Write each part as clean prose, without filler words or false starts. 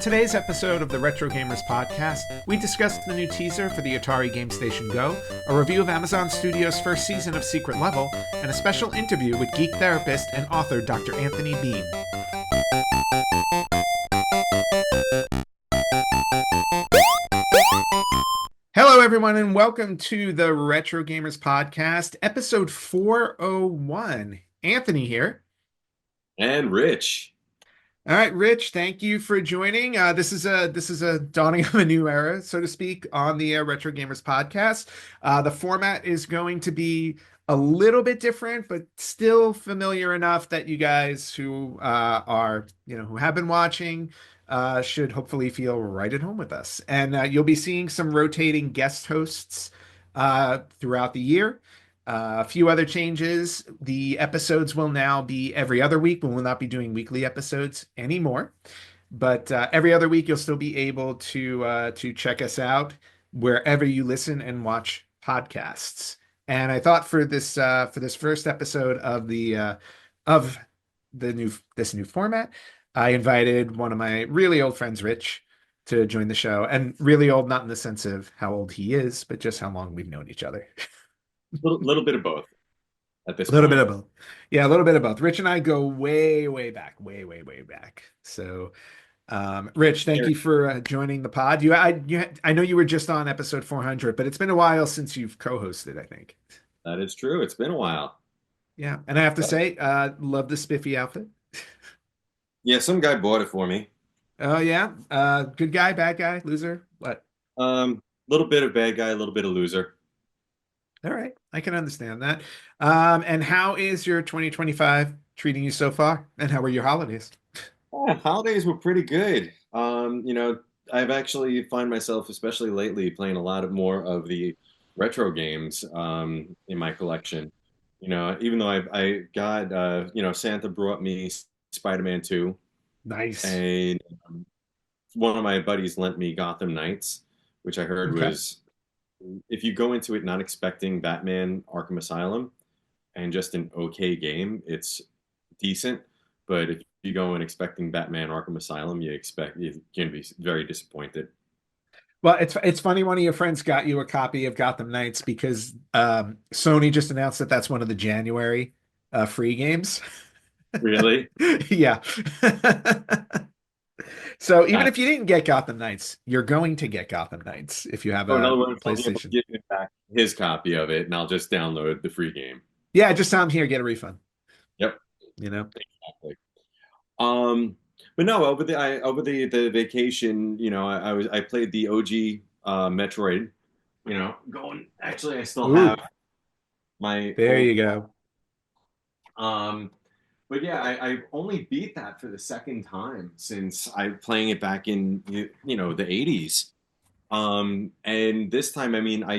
today's episode of the Retro Gamers podcast, we discussed the new teaser for the Atari Gamestation Go, a review of Amazon Studios' first season of Secret Level, and a special interview with geek therapist and author Dr. Anthony Bean. Hello, everyone, and welcome to the Retro Gamers podcast, episode 401. Anthony here. And Rich. All right, Rich, thank you for joining. This is a dawning of a new era, so to speak, on the Retro Gamers podcast. The format is going to be a little bit different, but still familiar enough that you guys who who have been watching, should hopefully feel right at home with us. And you'll be seeing some rotating guest hosts throughout the year. A few other changes. The episodes will now be every other week. We will not be doing weekly episodes anymore. But every other week, you'll still be able to check us out wherever you listen and watch podcasts. And I thought for this first episode of this new format, I invited one of my really old friends, Rich, to join the show. And really old, not in the sense of how old he is, but just how long we've known each other. Little bit of both at this A little point. bit of both. Yeah, a little bit of both. Rich and I go way, way back, way, way, way back. So, Rich, thank you for joining the pod. I know you were just on episode 400, but it's been a while since you've co-hosted, I think. That is true. It's been a while. Yeah, and I have to say, love the spiffy outfit. Yeah, some guy bought it for me. Oh yeah, good guy, bad guy, loser, what? Little bit of bad guy, a little bit of loser. All right, I can understand that. And how is your 2025 treating you so far? And how were your holidays? Yeah, holidays were pretty good. I've actually find myself, especially lately, playing a lot more of the retro games in my collection. Even though I got Santa brought me Spider-Man 2, Nice. and one of my buddies lent me Gotham Knights, which I heard Okay. was, if you go into it not expecting Batman Arkham Asylum and just an okay game, it's decent. But if you go in expecting Batman Arkham Asylum, you're going to be very disappointed. Well, it's funny. One of your friends got you a copy of Gotham Knights because Sony just announced that that's one of the January free games. Really? Yeah. So even That, if you didn't get Gotham Knights, you're going to get Gotham Knights if you have in a other words, I'll be able to PlayStation. give him back his copy of it, and I'll just download the free game. Yeah, just tell them here, get a refund. Yep. You know? Exactly. Um, but no, over the vacation, I played the OG Metroid. Going actually, I still Ooh, have my there old. you go. Um, but yeah, I've only beat that for the second time since I playing it back in the 80s. And this time, I mean, I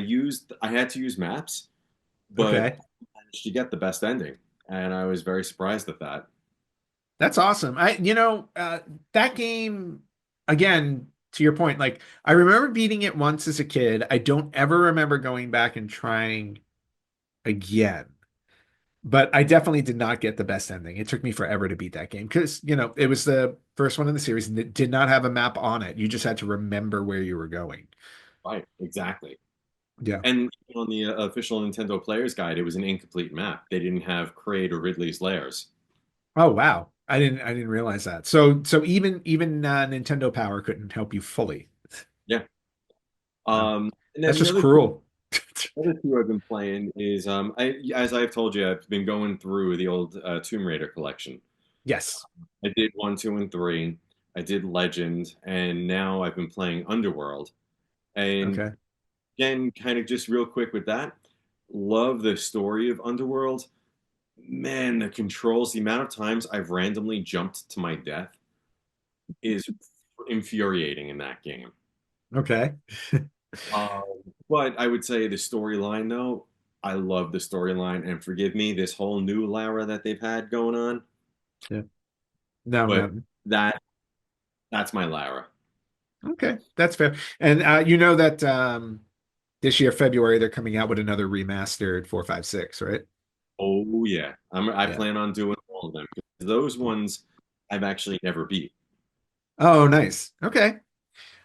had to use maps, but Okay. I managed to get the best ending, and I was very surprised at that. That's awesome. That game, again, to your point, like I remember beating it once as a kid. I don't ever remember going back and trying again. But I definitely did not get the best ending. It took me forever to beat that game because, it was the first one in the series and it did not have a map on it. You just had to remember where you were going. Right, exactly. Yeah. And on the official Nintendo Player's Guide, it was an incomplete map. They didn't have Kraid or Ridley's lairs. Oh, wow. I didn't realize that. So even Nintendo Power couldn't help you fully. Yeah. Wow. And That's then the just other cruel. other two I've been playing is as I've told you, I've been going through the old Tomb Raider collection. Yes. I did one, two, and three. I did Legend, and now I've been playing Underworld. And Okay. again, kind of just real quick with that, love the story of Underworld. Man, the controls, the amount of times I've randomly jumped to my death is infuriating in that game. Okay. Um, but I would say the storyline, though, I love the storyline. And forgive me, this whole new Lara that they've had going on, Yeah. No, but no. that that's my Lara. Okay. That's fair. And you know that this year, February, they're coming out with another remastered 456, right? Oh yeah, I Yeah. plan on doing all of them. Those ones I've actually never beat. Oh, nice. Okay.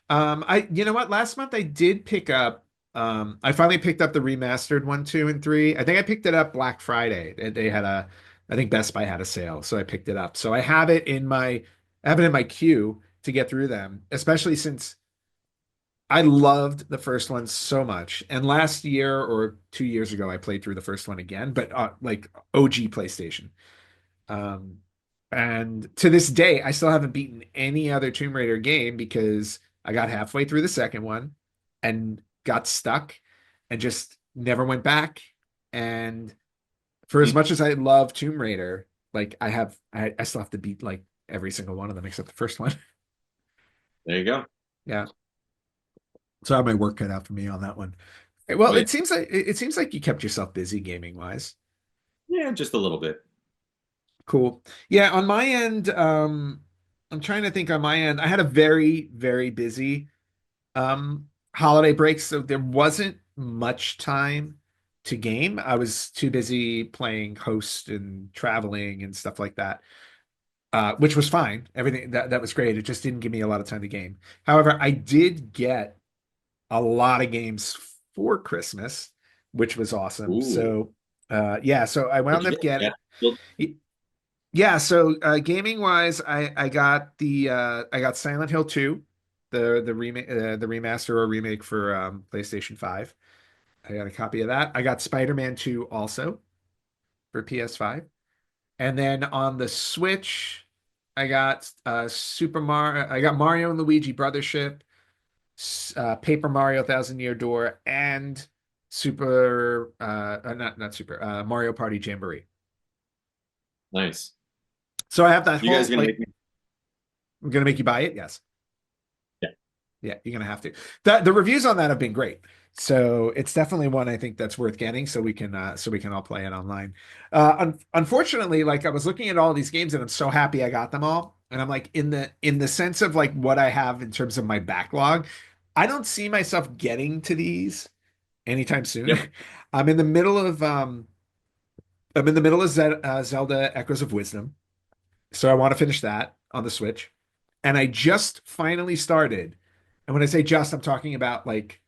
You know what? Last month I did pick up, I finally picked up the remastered one, two, and three. I think I picked it up Black Friday. They had I think Best Buy had a sale, so I picked it up. So I have it in my queue to get through them, especially since I loved the first one so much. And last year or 2 years ago, I played through the first one again, but like OG PlayStation. Um, and to this day, I still haven't beaten any other Tomb Raider game because I got halfway through the second one and got stuck and just never went back. And for as Hmm. much as I love Tomb Raider, like I still have to beat like every single one of them except the first one. There you go. Yeah. So I have my work cut out for me on that one. Well, Oh yeah, it seems like you kept yourself busy gaming wise. yeah, just a little bit. Cool. Yeah, on my end, I'm trying to think on my end. I had a very, very busy holiday break, so there wasn't much time to game. I was too busy playing host and traveling and stuff like that. Which was fine. Everything that was great. It just didn't give me a lot of time to game. However, I did get a lot of games for Christmas, which was awesome. Ooh, So yeah, so I what'd wound you up get? getting Yeah. Well, yeah, so gaming wise, I got I got Silent Hill 2, the remake the remaster or remake for PlayStation 5. I got a copy of that. I got Spider-Man 2 also for PS5. And then on the Switch, I got Super Mario I got Mario and Luigi Brothership, Paper Mario Thousand Year Door, and not Super Mario Party Jamboree. nice. So I have that You guys whole gonna make like me? I'm gonna make you buy it? Yes. Yeah. Yeah, you're gonna have to. The reviews on that have been great. So it's definitely one I think that's worth getting so we can all play it online. Unfortunately, like I was looking at all these games and I'm so happy I got them all. And I'm like in the sense of like what I have in terms of my backlog, I don't see myself getting to these anytime soon. Yep. I'm in the middle of I'm in the middle of Zelda Echoes of Wisdom. So I want to finish that on the Switch. And I just finally started. And when I say just, I'm talking about like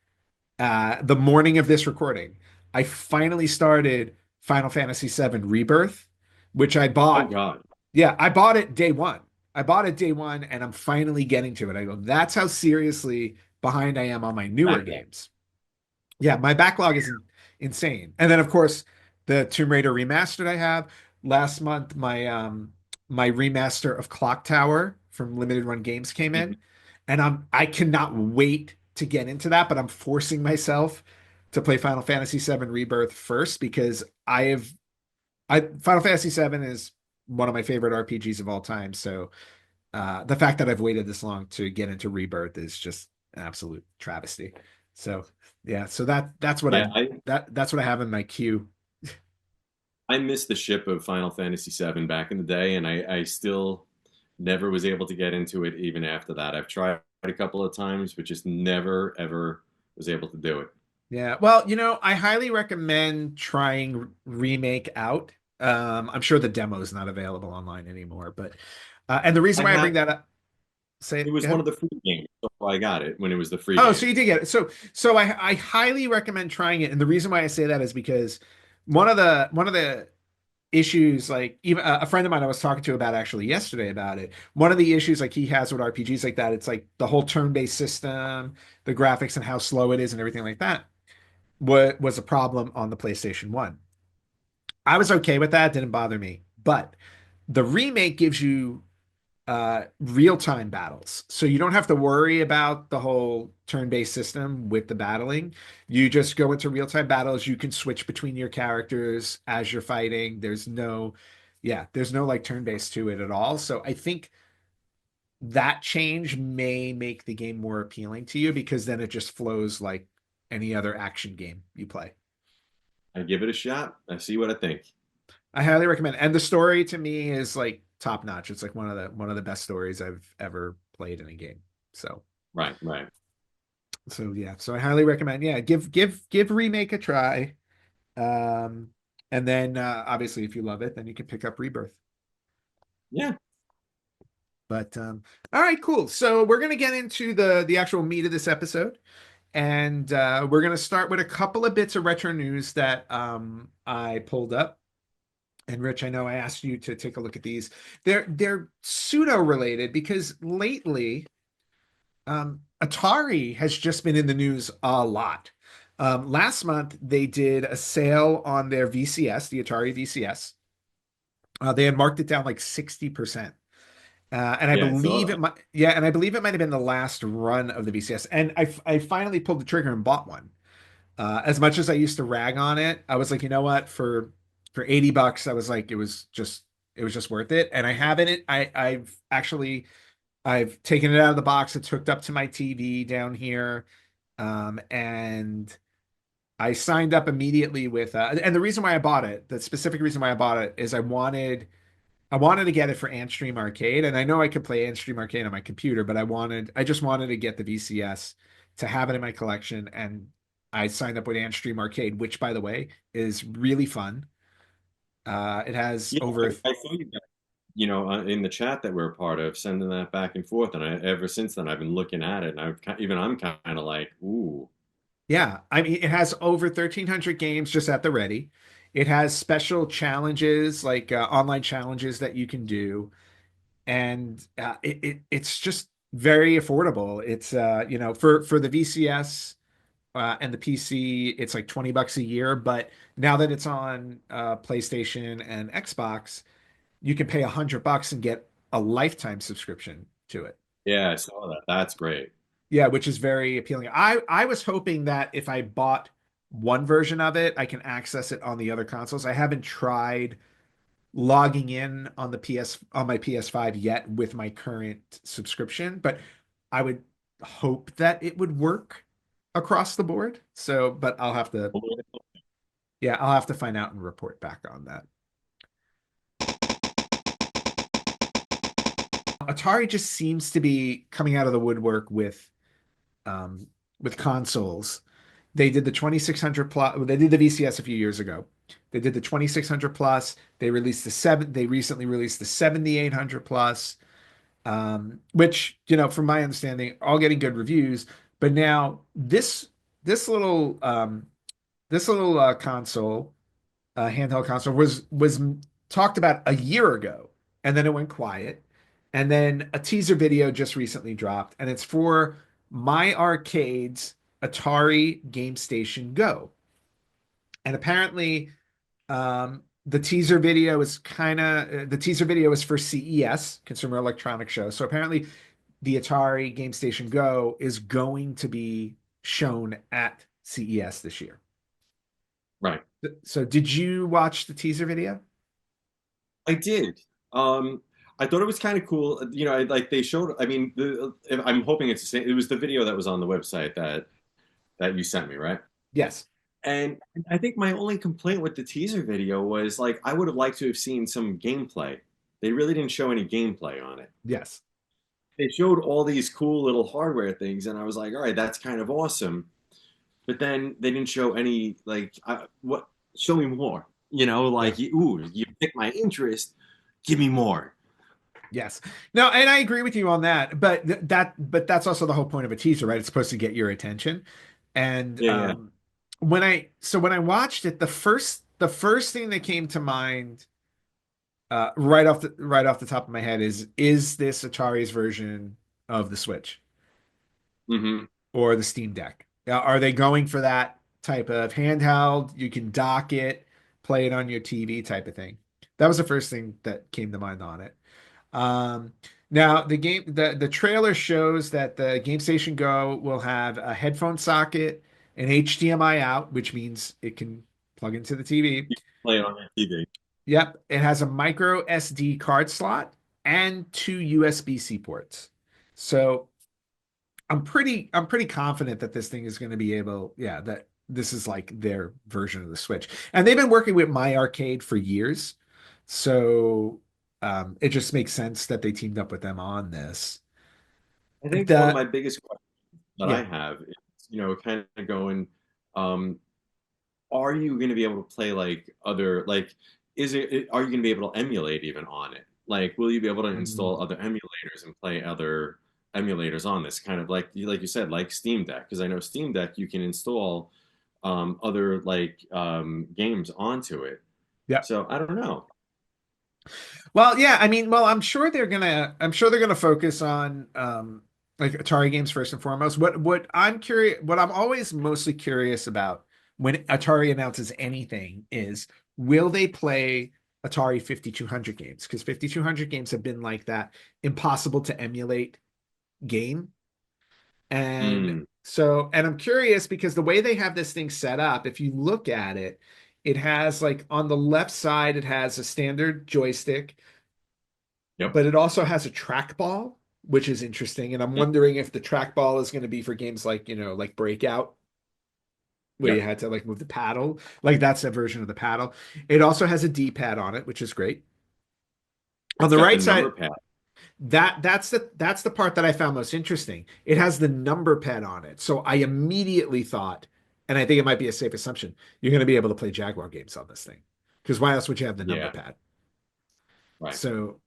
the morning of this recording. I finally started Final Fantasy VII Rebirth, which I Oh bought. God. Yeah, I bought it day one. I bought it day one, and I'm finally getting to it. I go, that's how seriously behind I am on my newer Backlog. games. Yeah, my backlog is insane. And then of course the Tomb Raider remastered I have. Last month my remaster of Clock Tower from Limited Run Games came Mhm. in, and I cannot wait to get into that, but I'm forcing myself to play Final Fantasy VII Rebirth first because I Final Fantasy VII is one of my favorite RPGs of all time. So the fact that I've waited this long to get into Rebirth is just an absolute travesty. So yeah, so Yeah, that's what I have in my queue. I missed the ship of Final Fantasy VII back in the day, and I still never was able to get into it even after that. I've tried a couple of times, but just never ever was able to do it. Yeah, well, I highly recommend trying Remake out. I'm sure the demo is not available online anymore, but and the reason I why I have bring that up, say it it, go was one ahead. of the free games, so I got it when it was the free Oh, so game. you did get it. So I highly recommend trying it, and the reason why I say that is because one of the issues like even a friend of mine I was talking to about actually yesterday about it. One of the issues like he has with RPGs like that, it's like the whole turn-based system, the graphics and how slow it is and everything like that. What was a problem on the PlayStation 1. I was okay with that, didn't bother me. But the remake gives you real-time battles. So you don't have to worry about the whole turn-based system with the battling. You just go into real-time battles. You can switch between your characters as you're fighting. There's no like turn-based to it at all. So I think that change may make the game more appealing to you because then it just flows like any other action game you play. I give it a shot. I see what I think. I highly recommend. And the story to me is like top notch. It's like one of the best stories I've ever played in a game. So Right, right. yeah, so I highly recommend. Yeah, give Remake a try. Um, and then obviously if you love it, then you can pick up Rebirth. Yeah. But all right, cool. So we're gonna get into the actual meat of this episode, and we're gonna start with a couple of bits of retro news that I pulled up. And Rich, I know I asked you to take a look at these. They're pseudo related because lately Atari has just been in the news a lot. Last month they did a sale on their VCS, the Atari VCS. They had marked it down like 60%. And I Yeah, I saw believe it that. might, yeah, and I believe it might have been the last run of the VCS. And I finally pulled the trigger and bought one. As much as I used to rag on it, I was like, you know what, for $80, I was like, it was just worth it. And I have it. I've taken it out of the box. It's hooked up to my TV down here. And I signed up immediately with, and the reason why I bought it, the specific reason why I bought it is I wanted to get it for Antstream Arcade, and I know I could play Antstream Arcade on my computer, but I just wanted to get the VCS to have it in my collection, and I signed up with Antstream Arcade, which, by the way, is really fun. It has Yeah, over, I saw you guys, in the chat that we're a part of, sending that back and forth, and ever since then I've been looking at it, and I'm kind of like, ooh, yeah, I mean, it has over 1,300 games just at the ready. It has special challenges, like online challenges that you can do, and it's just very affordable. It's for the VCS. And the PC, it's like $20 a year. But now that it's on PlayStation and Xbox, you can pay $100 and get a lifetime subscription to it. yeah, I saw that. That's great. Yeah, which is very appealing. I was hoping that if I bought one version of it, I can access it on the other consoles. I haven't tried logging in on the on my PS5 yet with my current subscription, but I would hope that it would work across the board. So, but yeah, I'll have to find out and report back on that. Atari just seems to be coming out of the woodwork um with consoles. They did the 2600 plus, well, they did the VCS a few years ago. They did the 2600 plus. They recently released the 7800 plus, which, from my understanding, all getting good reviews. But now this little console, handheld console, was talked about a year ago, and then it went quiet, and then a teaser video just recently dropped, and it's for My Arcade's Atari Gamestation Go, and apparently, the teaser video is for CES, Consumer Electronics Show. So apparently, the Atari Gamestation Go is going to be shown at CES this year. Right. So did you watch the teaser video? I did. I thought it was kind of cool. Like they showed. I mean, I'm hoping it's the same. It was the video that was on the website that you sent me, right? Yes. And I think my only complaint with the teaser video was like I would have liked to have seen some gameplay. They really didn't show any gameplay on it. Yes. They showed all these cool little hardware things, and I was like, all right, that's kind of awesome. But then they didn't show any like what. Show me more. Yeah. Like ooh, you piqued my interest. Give me more. Yes. No, and I agree with you on that. But that's also the whole point of a teaser, right? It's supposed to get your attention. And Yeah, yeah. when I watched it, the first thing that came to mind right off the top of my head is this Atari's version of the Switch Hmm. or the Steam Deck? Are they going for that type of handheld? You can dock it, play it on your TV type of thing. That was the first thing that came to mind on it. Um, Now the trailer shows that the GameStation Go will have a headphone socket, an HDMI out, which means it can plug into the TV. You can play it on your TV. Yep, it has a micro SD card slot and two USB-C ports. So I'm pretty confident that this thing is going to be able, yeah, that this is like their version of the Switch. And they've been working with My Arcade for years. So it just makes sense that they teamed up with them on this. I think one of The my biggest questions that I Yeah, have is, kind of going, um, are you going to be able to play like other, like, are you going to be able to emulate even on it? Like, will you be able to Mm. install other emulators and play other emulators on this? Kind of like you said, like Steam Deck, because I know Steam Deck you can install other games onto it. Yeah. So I don't know. Well, yeah, I mean, well, I'm sure they're gonna focus on like Atari games first and foremost. What I'm always mostly curious about when Atari announces anything is will they play Atari 5200 games? Because 5200 games have been like that impossible to emulate game. And Mm, so, and I'm curious because the way they have this thing set up, if you look at it, it has like on the left side, it has a standard joystick, yep. but it also has a trackball, which is interesting. And I'm Mm, wondering if the trackball is going to be for games like, like Breakout, where you yep. had to like move the paddle. Like that's a version of the paddle. It also has a D-pad on it, which is great. On It's the got the right number side, pad. that's the part that I found most interesting. It has the number pad on it. So I immediately thought, and I think it might be a safe assumption, you're going to be able to play Jaguar games on this thing. Because why else would you have the number Yeah, pad? right. So,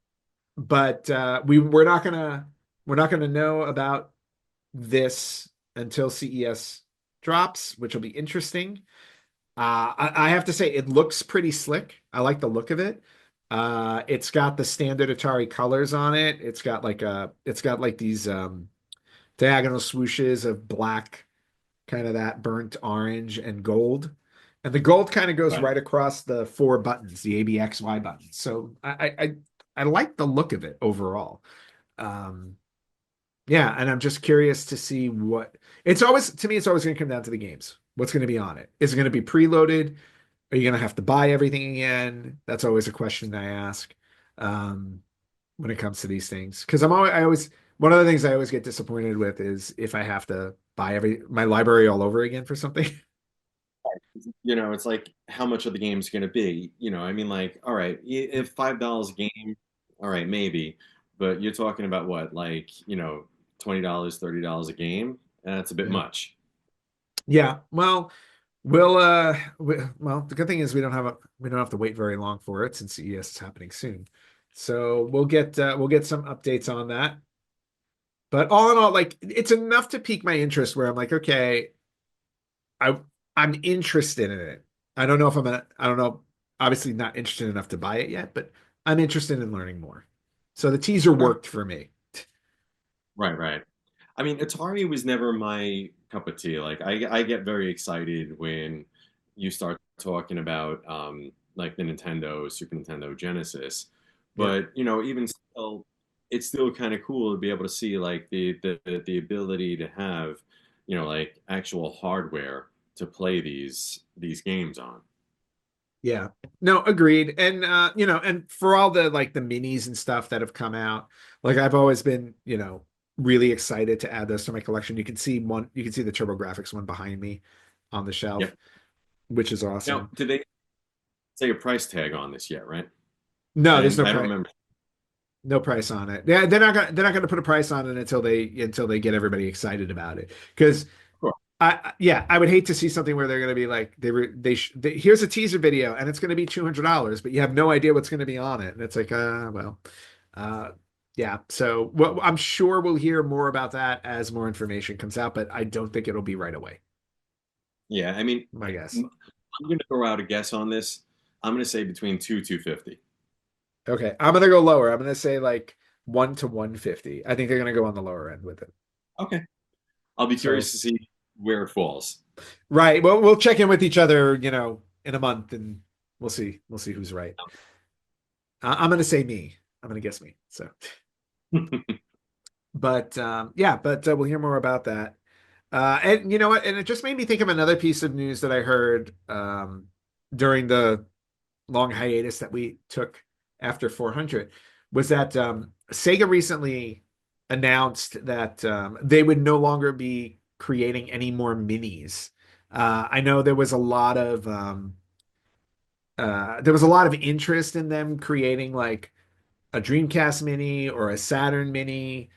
but we're not gonna know about this until CES drops, which will be interesting. I have to say it looks pretty slick. I like the look of it. It's got the standard Atari colors on it. It's got like these diagonal swooshes of black, kind of that burnt orange and gold. And the gold kind of goes Right. right across the four buttons, the ABXY buttons. So I like the look of it overall. Um, yeah, and I'm just curious to see what it's always to me, it's always going to come down to the games. What's going to be on it? Is it going to be preloaded? Are you going to have to buy everything again? That's always a question I ask when it comes to these things. Because I always, one of the things I always get disappointed with is if I have to buy my library all over again for something. It's like how much of the game's going to be. I mean, like, all right, if $5 a game, all right, maybe, but you're talking about what, like, $20, $30 a game? That's a bit Yeah. much. Yeah. Well, the good thing is we don't have to wait very long for it since CES is happening soon. So we'll get some updates on that. But all in all, like it's enough to pique my interest where I'm like, okay, I I'm interested in it. I don't know, obviously not interested enough to buy it yet, but I'm interested in learning more. So the teaser Okay. worked for me. Right, right. I mean, Atari was never my cup of tea. Like, I get very excited when you start talking about like the Nintendo, Super Nintendo, Genesis. Yeah. But even still, it's still kind of cool to be able to see like the ability to have like actual hardware to play these games on. Yeah. No, agreed. And and for all the like the minis and stuff that have come out, like I've always been, really excited to add those to my collection. You can see the TurboGrafx one behind me on the shelf, Yep. which is Now, awesome. did they say a price tag on this yet? Right? No, there's And no I don't price. remember. No price on it. Yeah, they're not gonna put a price on it until they get everybody excited about it. Because yeah, I would hate to see something where they're gonna be like here's a teaser video and it's gonna be $200, but you have no idea what's gonna be on it, and it's like uh yeah. So I'm sure we'll hear more about that as more information comes out, but I don't think it'll be right away. Yeah, I mean, My guess. I'm going to throw out a guess on this. I'm going to say between 250. Okay, I'm gonna go lower. I'm gonna say like 1 to 150. I think they're gonna go on the lower end with it. Okay. I'll be So. curious to see where it falls. Right. Well, we'll check in with each other, in a month and we'll see. We'll see who's right. I'm going to say me. I'm going to guess me. So, but yeah, but we'll hear more about that. And you know what? And it just made me think of another piece of news that I heard during the long hiatus that we took after 400 was that Sega recently announced that they would no longer be creating any more minis. I know there was a lot of interest in them creating like a Dreamcast mini or a Saturn mini,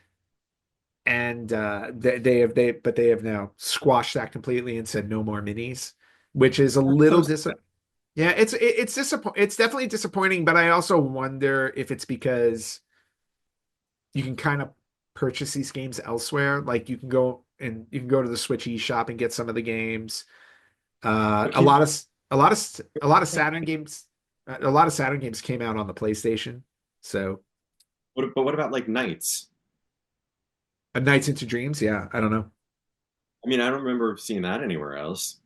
and they have now squashed that completely and said no more minis, which is a That's so little sad. Yeah, it's definitely disappointing, but I also wonder if it's because you can kind of purchase these games elsewhere. Like you can go to the Switch eShop and get some of the games. But can A lot of Saturn games a lot of Saturn games came out on the PlayStation. So but what about like Knights? A Nights into Dreams, yeah, I don't know. I mean, I don't remember seeing that anywhere else.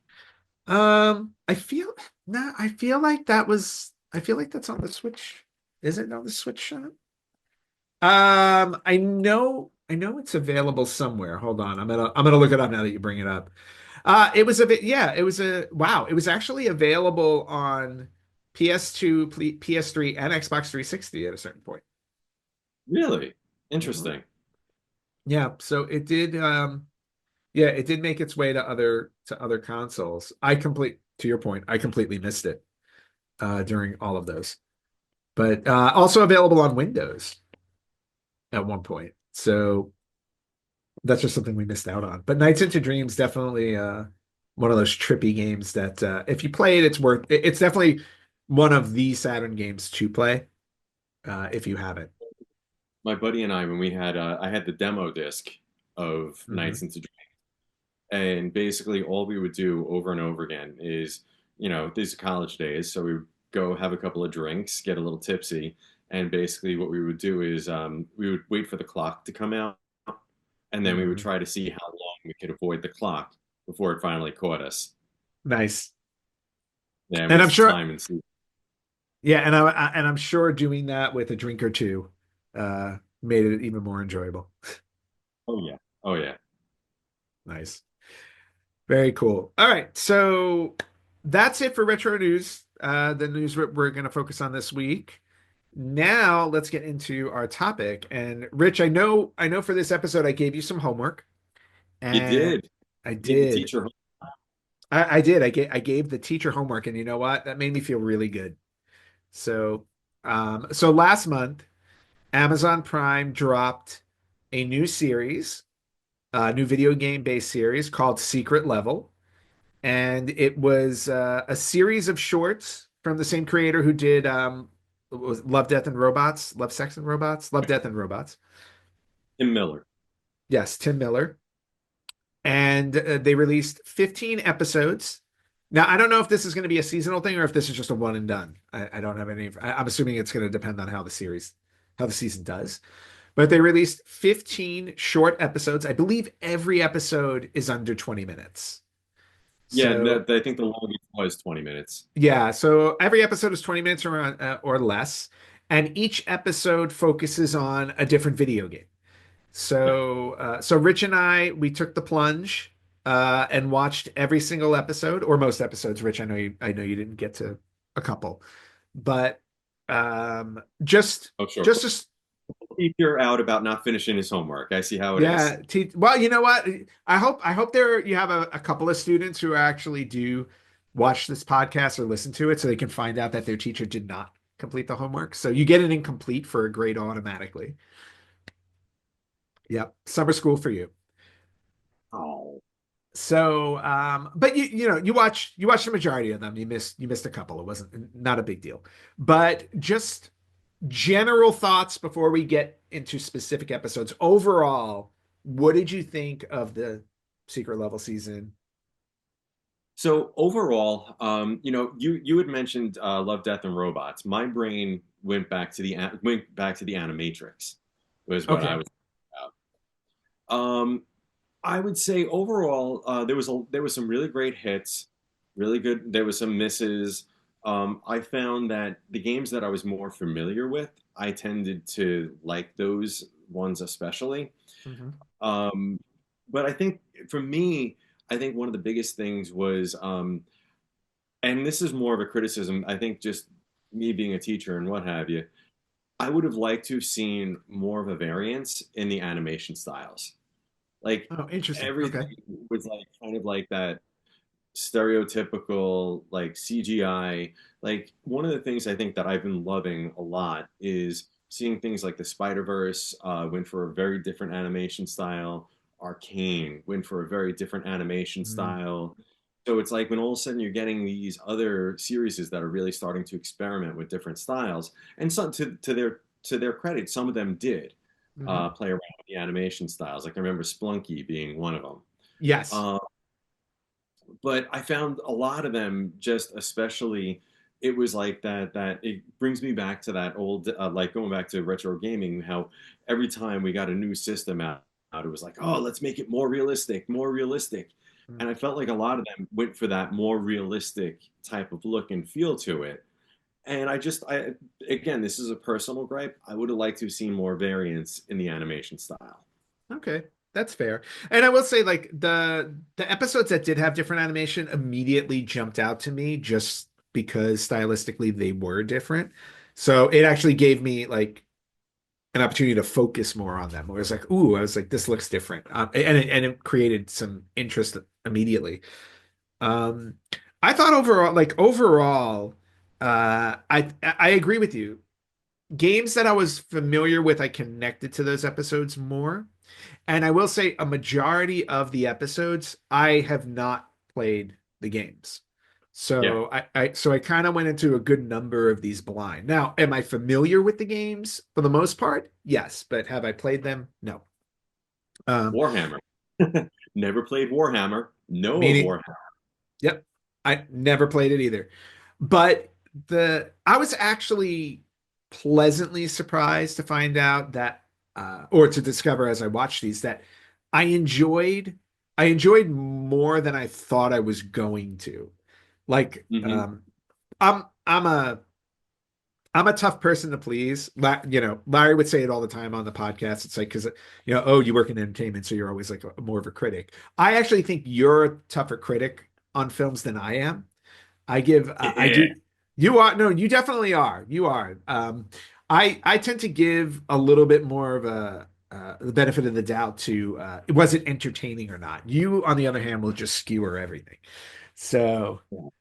I feel no, I feel like that's on the Switch. Is it on the Switch shop? I know it's available somewhere. Hold on. I'm gonna look it up now that you bring it up. It was a bit, yeah, it was a wow. It was actually available on PS2, PS3, and Xbox 360 at a certain point. Really? Mhm. Interesting. Yeah, so it did yeah, it did make its way to other consoles. To your point, I completely missed it during all of those. But also available on Windows at one point. So that's just something we missed out on. But Nights into Dreams definitely one of those trippy games that if you play it, it's definitely one of the Saturn games to play if you haven't. My buddy and I, when we had, I had the demo disc of Hmm. Knights into Dreams, and basically all we would do over and over again is, these are college days, so we would go have a couple of drinks, get a little tipsy, and basically what we would do is we would wait for the clock to come out, and then we would Hmm. try to see how long we could avoid the clock before it finally caught us. Nice. Yeah, And we I'm just sure, time and see. yeah, and I'm sure doing that with a drink or two made it even more enjoyable. Oh yeah, oh yeah. Nice. Very cool. All right, so that's it for retro news. The news we're going to focus on this week. Now let's get into our topic. And Rich, I know for this episode I gave you some homework, You and did. I You gave the did. teacher. I did. I gave the teacher homework, and you know what? That made me feel really good. So, so last month, Amazon Prime dropped a new series, a new video game based series called Secret Level. And it was a series of shorts from the same creator who did what was Love, Death, and Robots, Love, Sex, and Robots, Love, Death, and Robots. Tim Miller. Yes, Tim Miller. And they released 15 episodes. Now, I don't know if this is going to be a seasonal thing or if this is just a one and done. I don't have any. I'm assuming it's going to depend on how the season does. But they released 15 short episodes. I believe every episode is under 20 minutes. Yeah, So I think the longest was 20 minutes. yeah, so every episode is 20 minutes or less, and each episode focuses on a different video game. Yeah. So Rich and we took the plunge and watched every single episode or most episodes. Rich, I know you didn't get to a couple, but Oh, sure. just as Teacher out about not finishing his homework. I see how it is. yeah, well, you know what? I hope there you have a couple of students who actually do watch this podcast or listen to it so they can find out that their teacher did not complete the homework. So you get an incomplete for a grade automatically. Yep, summer school for you. Oh. So but you know, you watched the majority of them. You missed a couple. It wasn't not a big deal. But just general thoughts before we get into specific episodes. Overall, what did you think of the Secret Level season? So overall, you had mentioned Love, Death, and Robots. My brain went back to the Animatrix, was what I Okay. was about. I would say overall, there was some really great hits, really good. There was some misses. I found that the games that I was more familiar with, I tended to like those ones especially. Hmm. Um, but I think for me, I think one of the biggest things was, and this is more of a criticism, I think just me being a teacher and what have you, I would have liked to have seen more of a variance in the animation styles. Like Oh, interesting. Okay. everything was like kind of like that stereotypical like CGI. Like one of the things I think that I've been loving a lot is seeing things like the Spider-Verse went for a very different animation style. Arcane went for a very different animation Mm. style. So it's like when all of a sudden you're getting these other series that are really starting to experiment with different styles, and some to their credit, some of them did Hmm. play around with the animation styles. Like I remember Splunky being one of them. Yes. Uh, but I found a lot of them just especially it was like that it brings me back to that old like going back to retro gaming how every time we got a new system out it was like oh let's make it more realistic Mm. and I felt like a lot of them went for that more realistic type of look and feel to it and I again this is a personal gripe I would have liked to have seen more variance in the animation style. Okay, that's fair. And I will say, like the episodes that did have different animation immediately jumped out to me just because stylistically they were different. So it actually gave me like an opportunity to focus more on them. Where I was like, ooh, I was like, this looks different, and it created some interest immediately. Um, I thought overall, I agree with you. Games that I was familiar with, I connected to those episodes more. And I will say a majority of the episodes, I have not played the games. Yeah. So I kind of went into a good number of these blind. Now, am I familiar with the games for the most part? Yes, but have I played them? No. Um, Warhammer. Never played Warhammer. Know of meaning, Warhammer. yep, I never played it either. But the I was actually pleasantly surprised to find out that or to discover as I watched these that I enjoyed I enjoyed more than I thought I was going to. Like Hmm. I'm I'm a I'm a tough person to please. Larry would say it all the time on the podcast. It's like, because, oh, you work in entertainment, so you're always like more of a critic. I actually think you're a tougher critic on films than I am. I Yeah. do. You are, no, you definitely are. You are. I tend to give a little bit more of the benefit of the doubt to was it entertaining or not. You, on the other hand, will just skewer everything. So, Love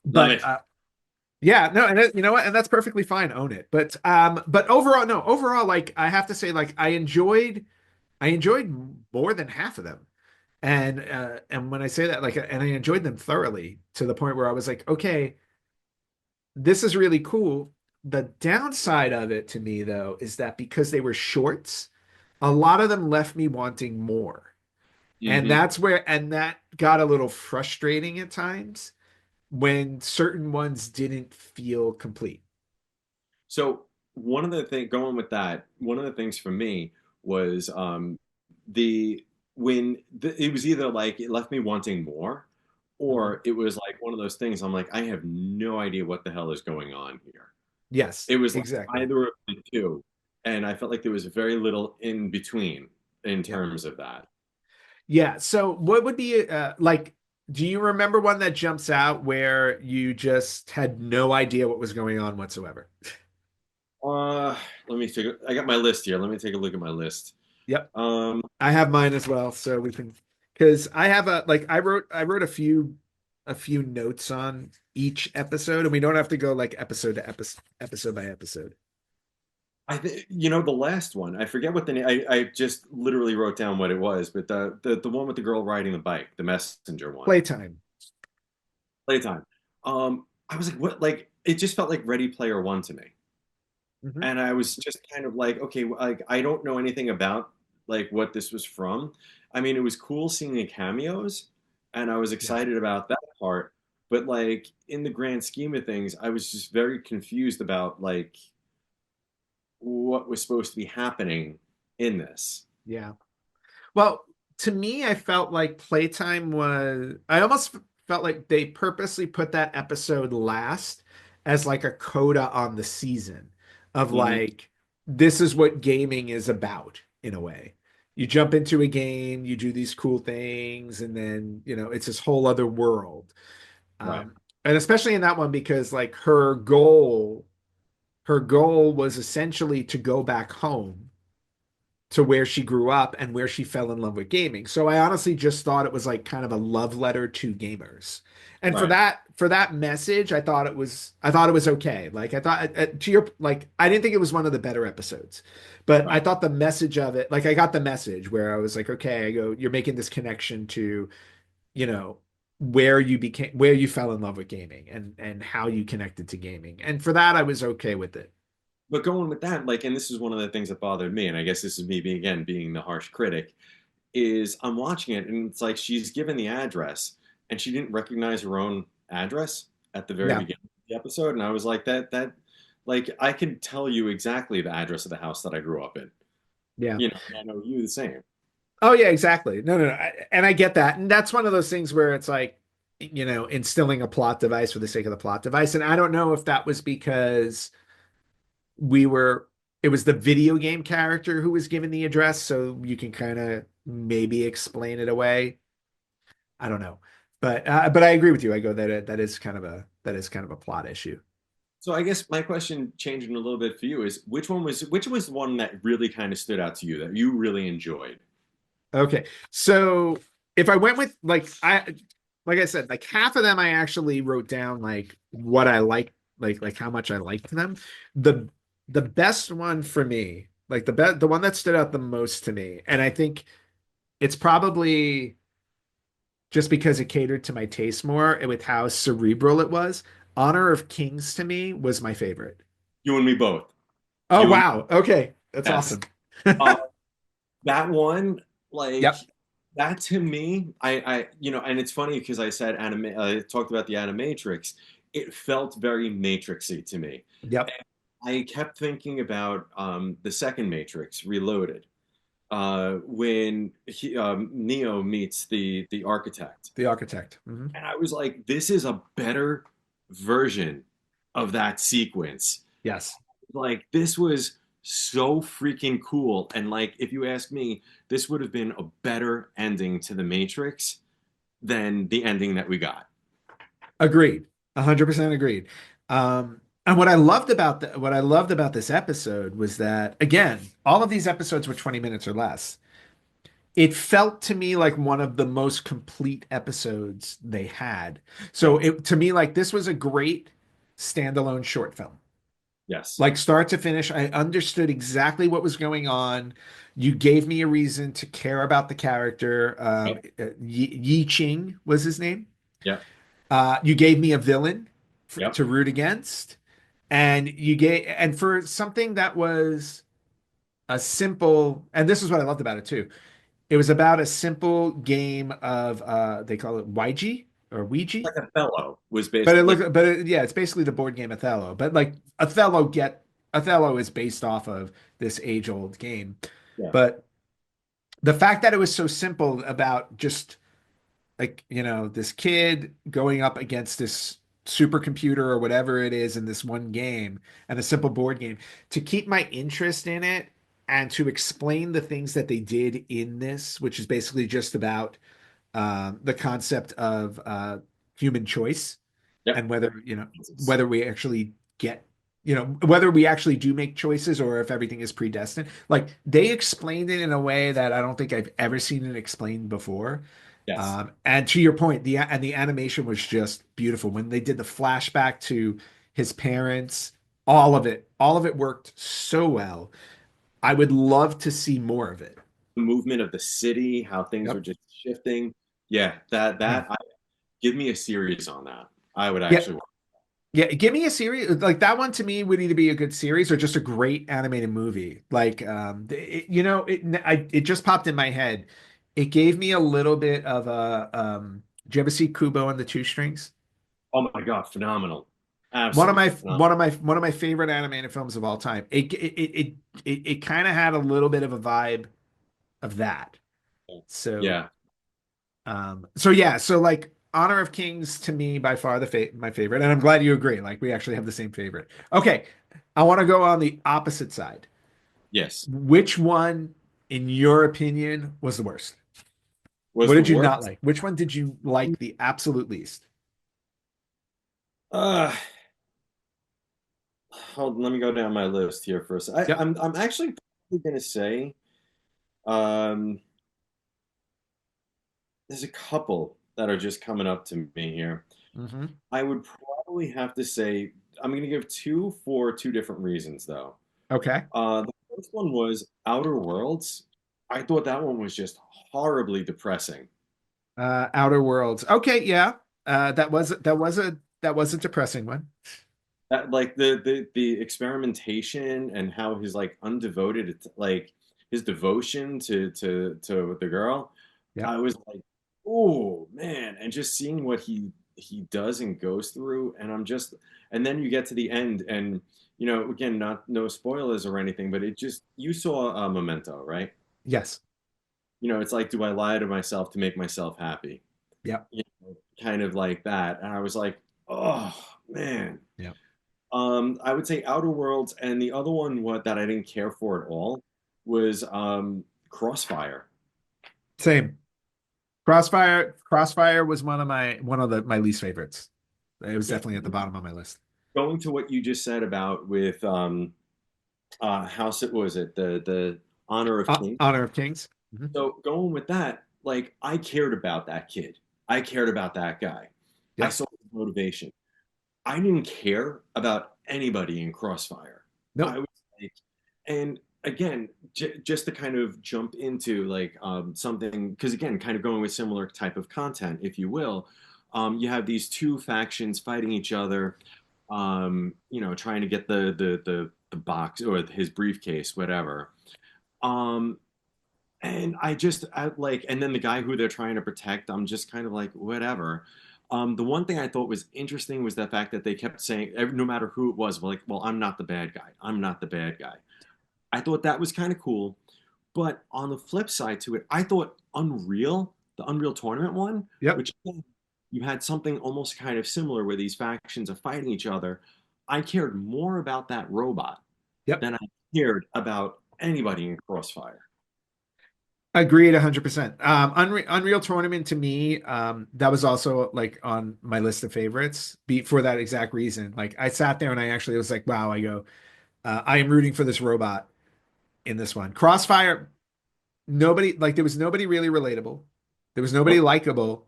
but it. yeah, no, and you know what, and that's perfectly fine. Own it. But overall, no, overall, like I have to say, like I enjoyed more than half of them. And when I say that, like, and I enjoyed them thoroughly to the point where I was like, okay, this is really cool. The downside of it to me, though, is that because they were shorts, a lot of them left me wanting more. Hmm. And that got a little frustrating at times when certain ones didn't feel complete. So one of the things going with that, one of the things for me was the it was either like it left me wanting more, Mhm. or it was like one of those things I'm like I have no idea what the hell is going on here. Yes, It was like exactly. either of the two, and I felt like there was very little in between in Yep. terms of that. Yeah. So what would be like, do you remember one that jumps out where you just had no idea what was going on whatsoever? Uh, let me take. I got my list here. Let me take a look at my list. Yep. Um, I have mine as well, so we can, because I have I wrote a few notes on each episode, and we don't have to go like episode to episode by episode. the last one. I forget what the name. I just literally wrote down what it was, but the one with the girl riding the bike, the messenger one. Playtime. Playtime. I was like, what? Like, it just felt like Ready Player One to me, Hmm. and I was just kind of like, okay, like I don't know anything about like what this was from. I mean, it was cool seeing the cameos, and I was Yes. excited about that part. But like in the grand scheme of things, I was just very confused about like what was supposed to be happening in this. Yeah. Well, to me, I felt like Playtime was, I almost felt like they purposely put that episode last as like a coda on the season of Hmm. like, this is what gaming is about in a way. You jump into a game, you do these cool things, and then, it's this whole other world. Right. And especially in that one, because like her goal was essentially to go back home to where she grew up and where she fell in love with gaming. So I honestly just thought it was like kind of a love letter to gamers. And for Right. that message, I thought it was okay. Like I thought to your like I didn't think it was one of the better episodes. But I Right. thought the message of it, like I got the message where I was like, okay, I go, you're making this connection to, you know, where you fell in love with gaming and how you connected to gaming. And for that, I was okay with it. But going with that, like, and this is one of the things that bothered me, and I guess this is me being again being the harsh critic, is I'm watching it and it's like she's given the address and she didn't recognize her own address at the very Yeah, beginning of the episode, and I was like like I can tell you exactly the address of the house that I grew up in, yeah. and I know you the same. Oh yeah, exactly. No, no, no. And I get that. And that's one of those things where it's like, instilling a plot device for the sake of the plot device. And I don't know if that was because we were it was the video game character who was given the address, so you can kind of maybe explain it away. I don't know. But I agree with you. I go that that is kind of a plot issue. So I guess my question changing a little bit for you is which was the one that really kind of stood out to you that you really enjoyed? Okay. So if I went with like I said, like half of them I actually wrote down like what I liked, like how much I liked them. The the best one for me, like the one that stood out the most to me, and I think it's probably just because it catered to my taste more and with how cerebral it was. Honor of Kings to me was my favorite. You and me both. Oh You and wow. Okay. That's yes. awesome. Uh, that one, like Yep. that to me, and it's funny because I talked about the Animatrix. It felt very Matrixy to me. Yep. I kept thinking about the second Matrix, Reloaded, when Neo meets the architect, The Architect. Mhm. and I was like, "This is a better version of that sequence." Yes. Like, this was so freaking cool, and like, if you ask me, this would have been a better ending to the Matrix than the ending that we got. Agreed. 100% agreed. And what I loved about this episode was that again, all of these episodes were 20 minutes or less. It felt to me like one of the most complete episodes they had. So Yes, it to me like this was a great standalone short film. yes, Like start to finish, I understood exactly what was going on. You gave me a reason to care about the character. yep, Yi Ching was his name. yep, You gave me a villain yep. to root against, and for something that was a simple, and this is what I loved about it too. It was about a simple game of they call it Ouija or Ouija, Like Othello was but basically like, yeah, it's basically the board game Othello. But like Othello is based off of this age-old game. yeah, But the fact that it was so simple about just like this kid going up against this supercomputer or whatever it is in this one game and a simple board game to keep my interest in it and to explain the things that they did in this, which is basically just about the concept of human choice yep. and whether we actually get whether we actually do make choices or if everything is predestined. Like they explained it in a way that I don't think I've ever seen it explained before. Yes. And to your point, the animation was just beautiful when they did the flashback to his parents. All of it worked so well. I would love to see more of it. The movement of the city, how things were Yep. just shifting. Yeah, that Yeah. give me a series on that. I would Yeah. actually. Yeah. Give me a series like that one to me would either be a good series or just a great animated movie. Like, it just popped in my head. It gave me a little bit of did you ever see Kubo and the Two Strings? Oh my God, phenomenal! Absolutely phenomenal. One of my favorite animated films of all time. It kind of had a little bit of a vibe of that. So Yeah. so yeah, so like Honor of Kings to me by far my favorite, and I'm glad you agree. Like we actually have the same favorite. Okay, I want to go on the opposite side. Yes. Which one, in your opinion, was the worst? Was What the did you not worst. like? Which one did you like the absolute least? Uh, Hold on, let me go down my list here for a second. Yep. I'm actually probably gonna say um, there's a couple that are just coming up to me here. Hmm. I would probably have to say I'm gonna give two for two different reasons though. Okay. The first one was Outer Worlds. I thought that one was just horribly depressing. Outer Worlds. Okay, yeah. That was a depressing one. That like the experimentation and how his like undevoted like his devotion to the girl. Yep. I was like, oh man, and just seeing what he does and goes through, and I'm just, and then you get to the end, and again, not no spoilers or anything, but it just you saw Memento, right? Yes. It's like, do I lie to myself to make myself happy? Yep. Kind of like that, and I was like, oh man. Yep. I would say Outer Worlds, and the other one what that I didn't care for at all was Crossfire. Same. Crossfire was one of my least favorites. It was Yeah, definitely at the bottom of my list. going to what you just said about with House, it was it the Honor of King. Honor of Kings. Mhm. So going with that, like I cared about that kid. I cared about that guy. I Yep. saw his motivation. I didn't care about anybody in Crossfire. I Nope. was like, and again, just to kind of jump into like something, because again, kind of going with similar type of content, if you will, you have these two factions fighting each other, trying to get the box or his briefcase, whatever. Um, and and then the guy who they're trying to protect, I'm just kind of like, whatever. The one thing I thought was interesting was the fact that they kept saying, no matter who it was, like, well, I'm not the bad guy. I'm not the bad guy. I thought that was kind of cool. But on the flip side to it, I thought the Unreal Tournament one, Yep. which you had something almost kind of similar where these factions are fighting each other. I cared more about that robot Yep. than I cared about anybody in Crossfire. Agreed 100%. Unreal Tournament to me, that was also like on my list of favorites for that exact reason. Like I sat there and I actually was like, wow, I am rooting for this robot in this one. Crossfire, there was nobody really relatable. There was nobody Nope. likable.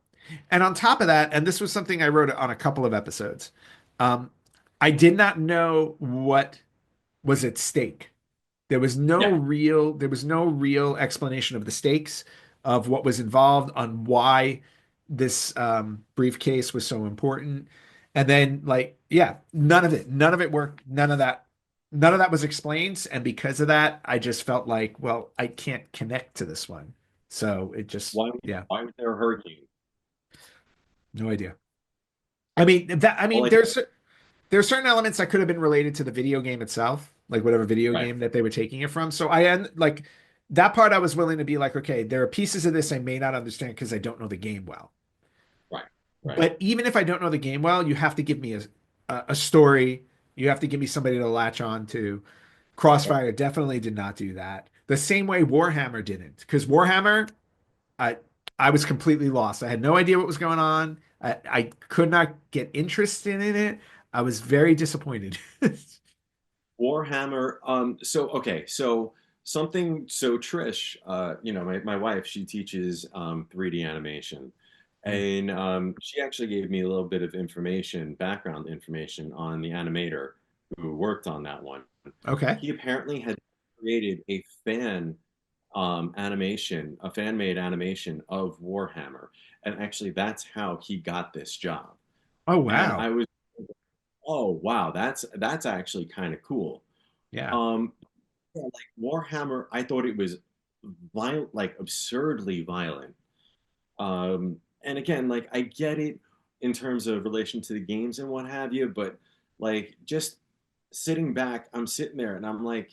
And on top of that, and this was something I wrote on a couple of episodes, um, I did not know what was at stake. Yeah. There was no real explanation of the stakes of what was involved on why this briefcase was so important. And then like, yeah, none of it worked. None of that was explained. And because of that, I just felt like, well, I can't connect to this one. So it just, Why, yeah, why was there a hurricane? no idea. I mean, All I there are certain elements that could have been related to the video game itself, like whatever video Right, game that they were taking it from. So like that part I was willing to be like, okay, there are pieces of this I may not understand because I don't know the game well. right, right. But even if I don't know the game well, you have to give me a story. You have to give me somebody to latch on to. Yep. Crossfire definitely did not do that. The same way Warhammer didn't, because Warhammer, I I was completely lost. I had no idea what was going on. I could not get interested in it. I was very disappointed. Warhammer. So okay, so something. So Trish, my wife, she teaches 3D animation, Hmm. and she actually gave me a little bit of information, background information on the animator who worked on that one. Okay. He apparently had created a fan-made animation of Warhammer, and actually that's how he got this job. Oh And wow. I was, oh wow, that's actually kind of cool. Yeah. Um, yeah, like Warhammer, I thought it was violent, like absurdly violent. And again, like I get it in terms of relation to the games and what have you, but like just sitting back, I'm sitting there and I'm like,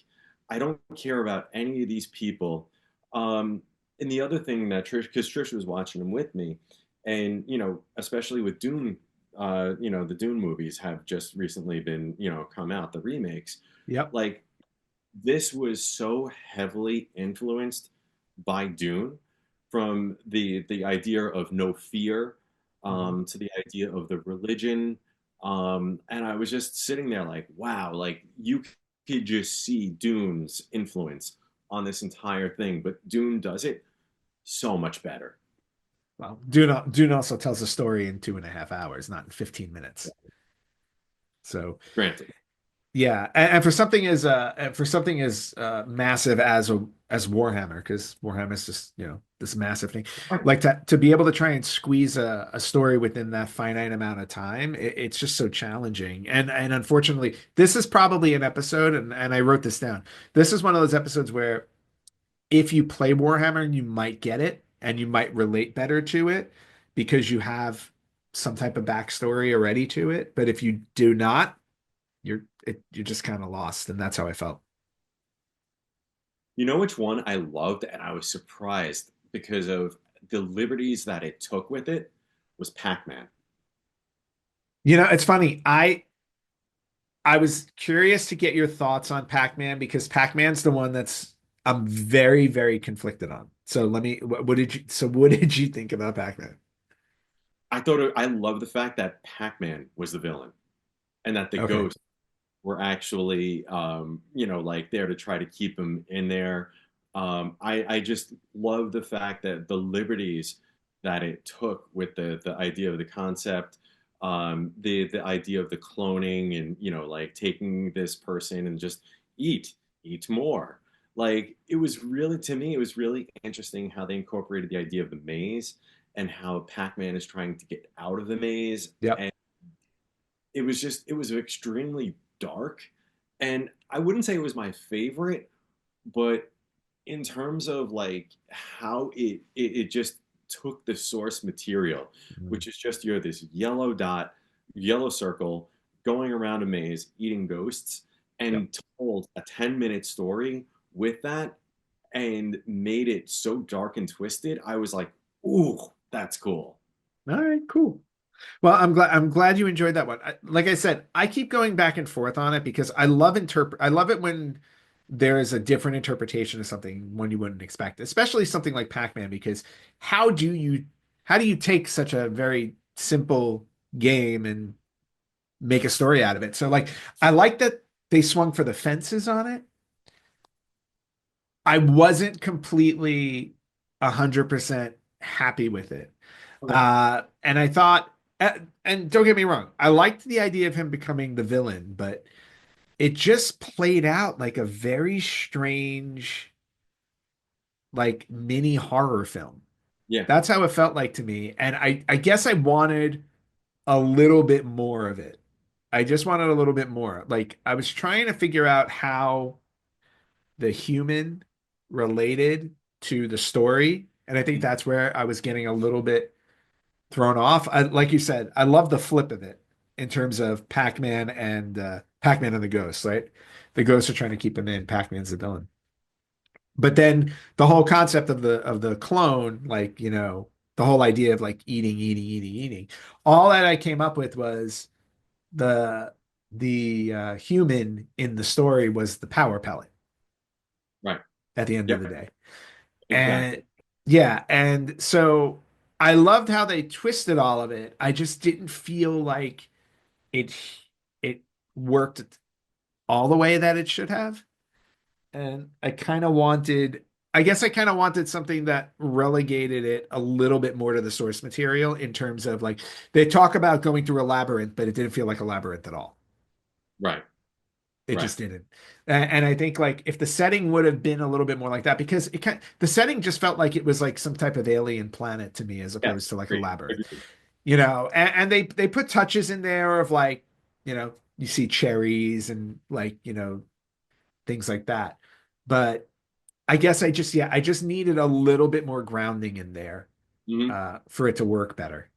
I don't care about any of these people. Um, and the other thing that Trish, because Trish was watching them with me, and especially with Dune, the Dune movies have just recently been, come out, the remakes. Yep. Like this was so heavily influenced by Dune, from the idea of no fear, Mhm. to the idea of the religion, and I was just sitting there like, wow, like you could just see Dune's influence on this entire thing, but Dune does it so much better. Well, Dune also tells a story in 2.5 hours, not in 15 minutes. So Granted. Yeah, and for something as massive as Warhammer, because Warhammer is just, this massive thing. Like to be able to try and squeeze a story within that finite amount of time, it's just so challenging. And unfortunately, this is probably an episode, and I wrote this down. This is one of those episodes where if you play Warhammer, you might get it and you might relate better to it because you have some type of backstory already to it. But if you do not, you're just kind of lost, and that's how I felt. You know which one I loved and I was surprised because of the liberties that it took with it was Pac-Man. It's funny. I was curious to get your thoughts on Pac-Man because Pac-Man's the one that's I'm very, very conflicted on. So what did you think about Pac-Man? I love the fact that Pac-Man was the villain and that the Okay. ghosts were actually like there to try to keep him in there. I just love the fact that the liberties that it took with the idea of the concept, the idea of the cloning and like taking this person and just eat more. Like it was really to me, it was really interesting how they incorporated the idea of the maze and how Pac-Man is trying to get out of the maze. Yep. And it was extremely dark. And I wouldn't say it was my favorite, but in terms of like how it just took the source material, Mhm. which is just you're this yellow dot, yellow circle going around a maze eating ghosts, Yep. and told a 10-minute story with that and made it so dark and twisted. I was like, ooh, that's cool. All right, cool. Well, I'm glad you enjoyed that one. Like I said, I keep going back and forth on it because I love it when there is a different interpretation of something one you wouldn't expect, especially something like Pac-Man, because how do you how do you take such a very simple game and make a story out of it? So like I like that they swung for the fences on it. I wasn't completely 100% happy with it. Okay. And I thought, and don't get me wrong, I liked the idea of him becoming the villain, but it just played out like a very strange, like mini horror film. Yeah. That's how it felt like to me. And I guess I wanted a little bit more of it. I just wanted a little bit more. Like I was trying to figure out how the human related to the story. And I think that's where I was getting a little bit thrown off. Like you said, I love the flip of it in terms of Pac-Man and the ghosts, right? The ghosts are trying to keep him in. Pac-Man's the villain. But then the whole concept of the clone, like, the whole idea of like eating, all that I came up with was the the human in the story was the power pellet Right. at the end of Yep. the day. Exactly. And yeah, and so I loved how they twisted all of it. I just didn't feel like it it worked all the way that it should have. And I guess I kind of wanted something that relegated it a little bit more to the source material in terms of like they talk about going through a labyrinth, but it didn't feel like a labyrinth at all. Right. It Right. just didn't. And I think like if the setting would have been a little bit more like that, because the setting just felt like it was like some type of alien planet to me as Yes. opposed to like a Agreed. labyrinth. Agreed. And they put touches in there of like, you see cherries and like, things like that. But I guess I just needed a little bit more grounding in there Mhm. for it to work better.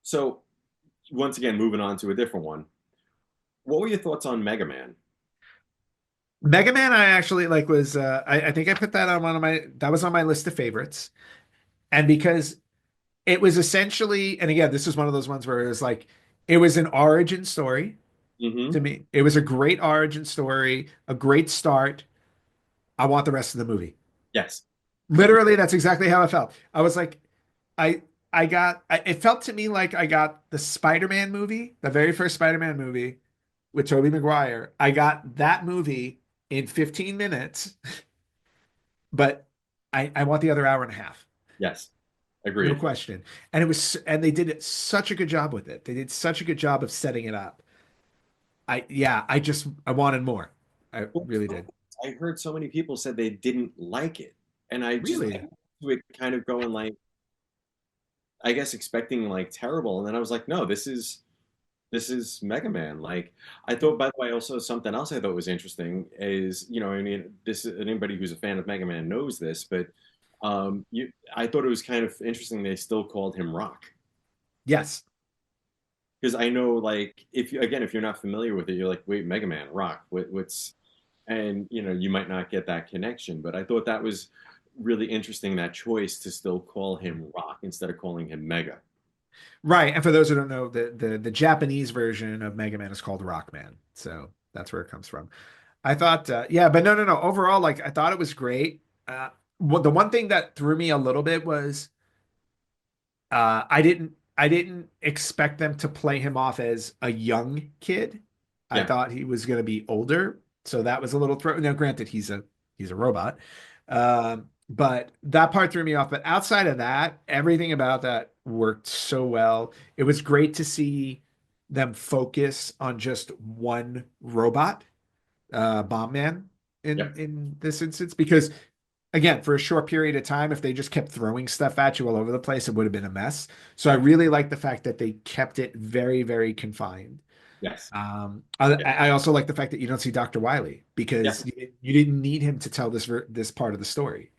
So once again, moving on to a different one. What were your thoughts on Mega Man? Mega Man, I actually like was I think I put that on one of my that was on my list of favorites. And because it was essentially, and again, this is one of those ones where it was like, it was an origin story Hmm. to me. It was a great origin story, a great start. I want the rest of the movie. Yes. Agreed. Literally, that's exactly how I felt. I was like, I, it felt to me like I got the Spider-Man movie, the very first Spider-Man movie with Tobey Maguire. I got that movie in 15 minutes, but I want the other hour and a half. Yes. No Agreed. question. And they did such a good job with it. They did such a good job of setting it up. I wanted more. I Well, really did. I heard so many people said they didn't like it, and I Really? went to it kind of going like, I guess expecting like terrible, and then I was like, no, this is Mega Man. Like I thought, by the way, also something else I thought was interesting is, I mean, this anybody who's a fan of Mega Man knows this, but I thought it was kind of interesting they still called him Rock. Yes. Because I know, like, if you're not familiar with it, you're like, wait, Mega Man, Rock, what's, and you might not get that connection. But I thought that was really interesting, that choice to still call him Rock instead of calling him Mega. Right. And for those who don't know, the Japanese version of Mega Man is called Rockman. So that's where it comes from. I thought, yeah, but no, no, no. Overall, like I thought it was great. The one thing that threw me a little bit was I didn't expect them to play him off as a young kid. I Yeah, thought he was going to be older, so that was a little throw. Now, granted, he's a robot, but that part threw me off. But outside of that, everything about that worked so well. It was great to see them focus on just one robot, Bomb Man, in yep, in this instance, because again, for a short period of time, if they just kept throwing stuff at you all over the place, it would have been a mess. So I yep, really like the fact that they kept it very, very confined. yes, yeah, I also like the fact that you don't see Dr. Wiley yeah. because you didn't need him to tell this part of the story.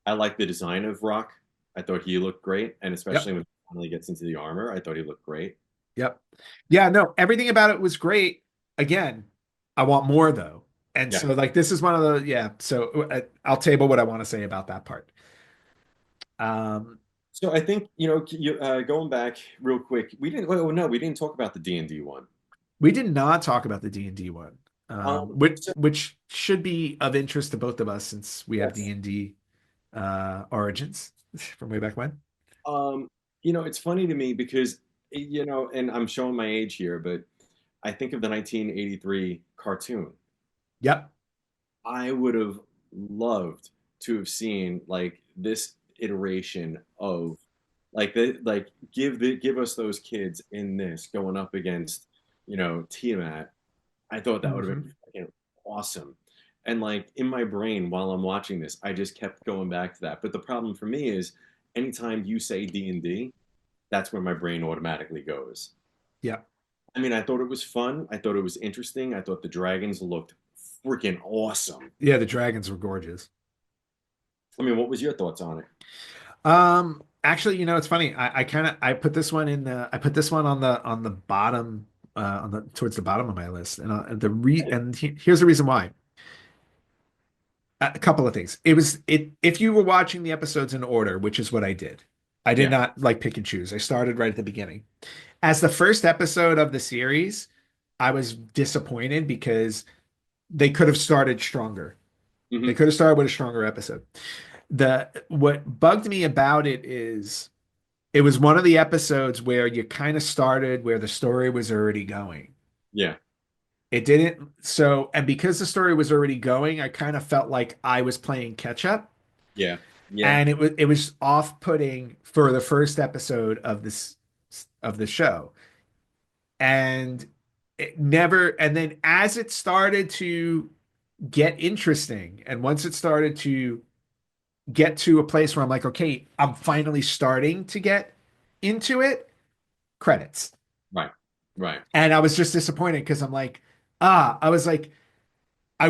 I like the design of Rock. I thought he looked great, and especially Yep. when he finally gets into the armor, I thought he looked great. Yep. Yeah, no, everything about it was great. Again, I want more though. And Yeah. so like this is one of the yeah, so I'll table what I want to say about that part. Um So I think going back real quick, we didn't. Oh no, we didn't talk about the D&D one. We did not talk about the D&D one, which So which should be of interest to both of us since we have yes, D&D origins from way back when. um, it's funny to me because and I'm showing my age here, but I think of the 1983 cartoon. Yep. I would have loved to have seen like this iteration of like give us those kids in this going up against Tiamat. I thought that would have Hmm. been freaking awesome. And like in my brain while I'm watching this, I just kept going back to that. But the problem for me is anytime you say D&D, that's where my brain automatically goes. Yep. I mean, I thought it was fun. I thought it was interesting. I thought the dragons looked freaking awesome. Yeah, the dragons were gorgeous. I mean, what was your thoughts on it? Actually, it's funny. I put this one I put this one on the bottom on the towards the bottom of my list, and here's the reason why. A couple of things. If you were watching the episodes in order, which is what I did. I did Yeah. not like pick and choose. I started right at the beginning. As the first episode of the series, I was disappointed because they could have started stronger. They Hmm. could have started with a stronger episode. The What bugged me about it is it was one of the episodes where you kind of started where the story was already going. Yeah. It didn't so and because the story was already going, I kind of felt like I was playing catch up. Yeah. Yeah. And it was off-putting for the first episode of this of the show. And it never and then as it started to get interesting and once it started to get to a place where I'm like, okay, I'm finally starting to get into it, credits. Right. Right. And I was just disappointed because I'm like, I was like, I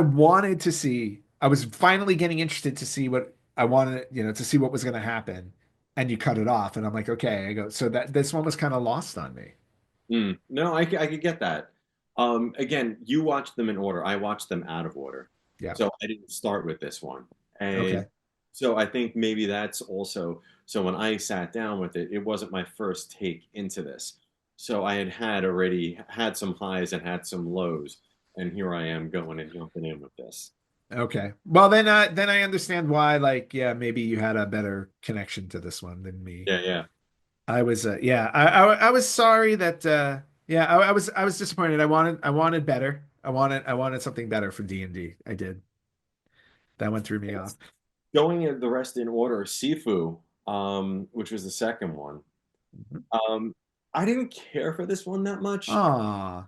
wanted to see, I was finally getting interested to see what I wanted, to see what was going to happen. And you cut it off. And I'm like, okay, I go, so that this one was kind of lost on me. Mm. No, I could get that. Again, you watched them in order. I watched them out of order. Yeah. So I didn't start with this one. And Okay. so I think maybe that's also, so when I sat down with it, it wasn't my first take into this. So I had already had some highs and had some lows. And here I am going and jumping in with this. Okay. Well, then I understand why, like, yeah, maybe you had a better connection to this one than me. Yeah, yeah. Yeah, I was sorry that, yeah, I was disappointed. I wanted better. I wanted something better for D&D. I did. That one threw me off. Going in the rest in order, Sifu, which was the second one. Mhm. Um, I didn't care for this one that much. Aw.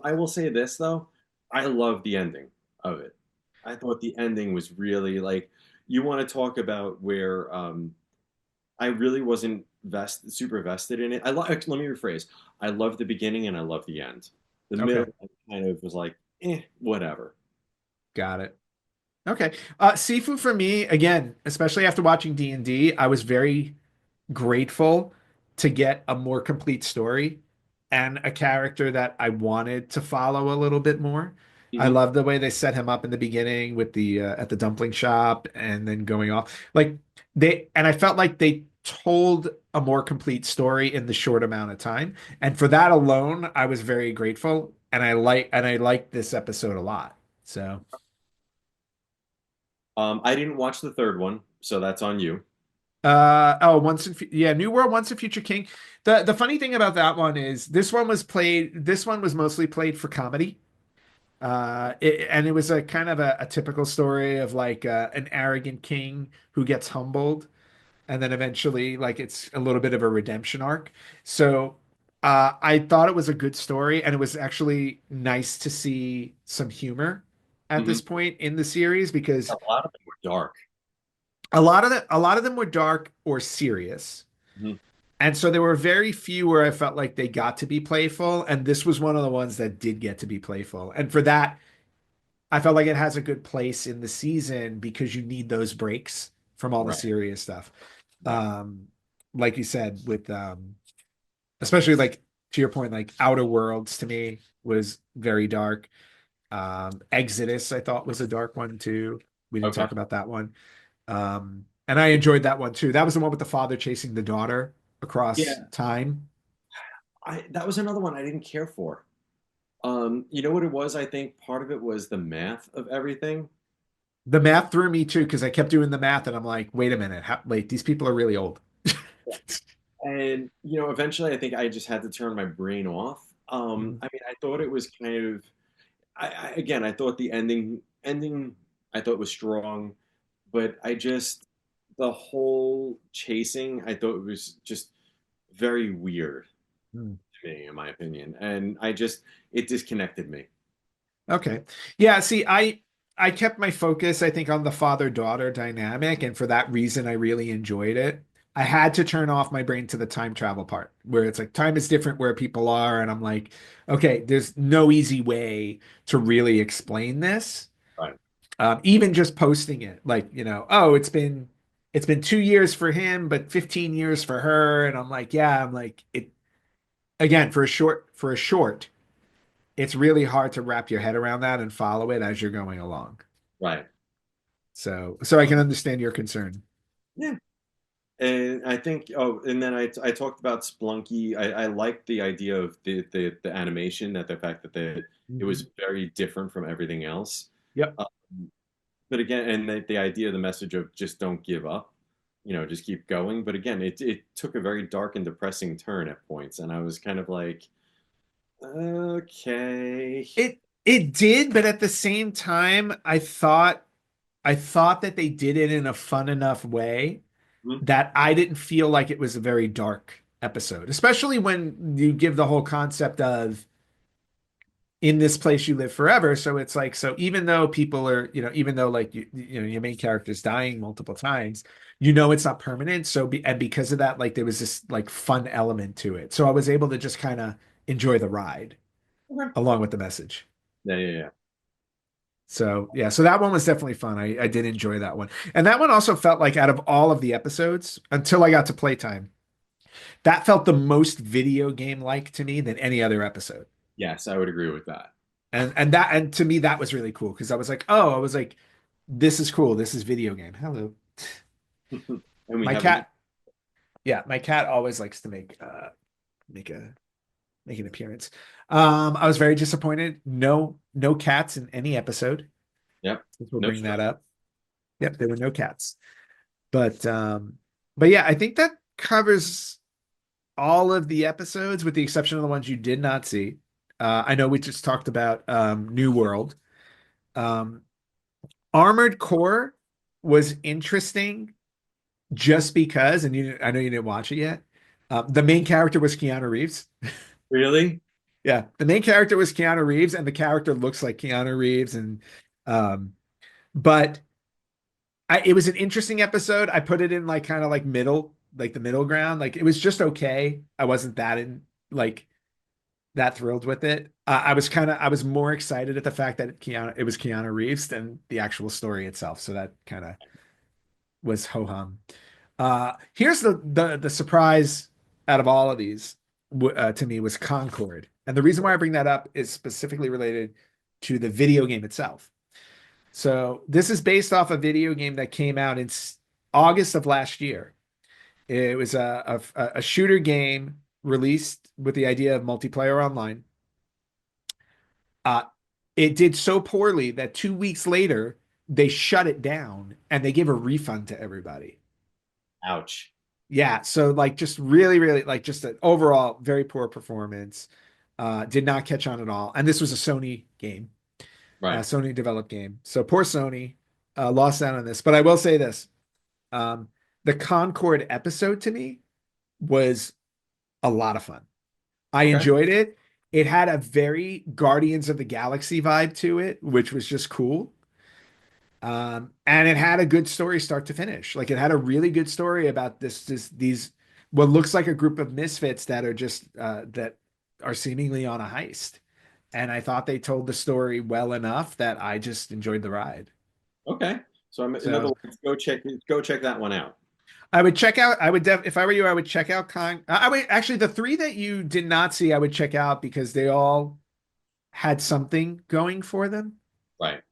I will say this though, I love the ending of it. I thought the ending was really like you want to talk about where I really wasn't super vested in it. Let me rephrase. I love the beginning and I love the end. The Okay, middle I kind of was like, whatever. got it. Okay. Sifu for me, again, especially after watching D&D, I was very grateful to get a more complete story and a character that I wanted to follow a little bit more. I Hmm. love the way they set him up in the beginning with the at the dumpling shop and then going off. Like I felt like they told a more complete story in the short amount of time. And for that alone, I was very grateful and I liked this episode a lot. So I didn't watch the third one, so that's on you. oh, yeah, New World, Once a Future King. The funny thing about that one is this one was mostly played for comedy. And it was a kind of a typical story of like an arrogant king who gets humbled, and then eventually like it's a little bit of a redemption arc. So I thought it was a good story, and it was actually nice to see some humor at Hmm. this point in the series because A lot of them were dark. a lot of them were dark or serious. Hmm. And so there were very few where I felt like they got to be playful, and this was one of the ones that did get to be playful. And for that, I felt like it has a good place in the season because you need those breaks from all the Right, serious stuff. right. Um, like you said, with especially like to your point, like Outer Worlds to me was very dark. Exodus, I thought was a dark one too. We didn't Okay. talk about that one. And I enjoyed that one too. That was the one with the father chasing the daughter across Yeah, time. that was another one I didn't care for. You know what it was? I think part of it was the math of everything. The math threw me too because I kept doing the math and I'm like, wait a minute, wait, these people are really old. And eventually I think I just had to turn my brain off. Mhm. I mean, I thought it was kind of again, I thought the ending I thought was strong, but the whole chasing, I thought it was just very weird Hmm. to me, in my opinion. And it disconnected me. Okay. Yeah, see, I kept my focus, I think, on the father-daughter dynamic, and for that reason I really enjoyed it. I had to turn off my brain to the time travel part, where it's like time is different where people are, and I'm like, okay, there's no easy way to really explain this. Right, Even just posting it, like, oh, it's been 2 years for him, but 15 years for her, and I'm like, yeah, I'm like it again for a short. It's really hard to wrap your head around that and follow it as you're going along. right. So I can understand your concern. Yeah. And I think, and then I talked about Splunky. I liked the idea of the animation, that the fact that it was Mhm. very different from everything else. Yep. Uh, but again, and the idea, the message of just don't give up, just keep going. But again, it took a very dark and depressing turn at points, and I was kind of like, okay. It did, but at the same time, I thought that they did it in a fun enough way Mhm. that I didn't feel like it was a very dark episode, especially when you give the whole concept of in this place you live forever. So it's like, so even though people are, even though like your main character is dying multiple times, it's not permanent. And because of that, like there was this like fun element to it. So I was able to just kind of enjoy the ride Okay. along with the message. Yeah, yeah, yeah. So yeah, so that one was definitely fun. I did enjoy that one. And that one also felt like out of all of the episodes, until I got to playtime, that felt the most video game like to me than any other episode. Yes, I would agree with that. And to me that was really cool because I was like, this is cool. This is video game. Hello. And we My have a new. cat, yeah, my cat always likes to make a make an appearance. I was very disappointed. No cats in any episode. Yep. Since we'll No bring that stress. up. Yep, there were no cats. But um, but yeah, I think that covers all of the episodes with the exception of the ones you did not see. I know we just talked about New World. Um, Armored Core was interesting just because, and I know you didn't watch it yet. The main character was Keanu Reeves. Really? Yeah, the main character was Keanu Reeves, and the character looks like Keanu Reeves, and um, but it was an interesting episode. I put it in like kind of like middle, like the middle ground. Like it was just okay. I wasn't that in like that thrilled with it. I was more excited at the fact that it was Keanu Reeves than the actual story itself. So that kind of was ho hum. Here's the surprise out of all of these to me was Concord, and the reason why I bring that up is specifically related to the video game itself. So this is based off a video game that came out in August of last year. It was a shooter game released with the idea of multiplayer online. Uh, it did so poorly that 2 weeks later they shut it down and they gave a refund to everybody. Ouch. Yeah, so like just really, really like just an overall very poor performance. Did not catch on at all. And this was a Sony game, Right. Sony developed game. So poor Sony lost out on this. But I will say this: um, the Concord episode to me was a lot of fun. I Okay. enjoyed it. It had a very Guardians of the Galaxy vibe to it, which was just cool. And it had a good story start to finish. Like it had a really good story about these what looks like a group of misfits that are just that are seemingly on a heist. And I thought they told the story well enough that I just enjoyed the ride. Okay. So in other So words, go check that one out. I would check out. If I were you, I would check out I would actually the three that you did not see, I would check out because they all had something going for them. Right.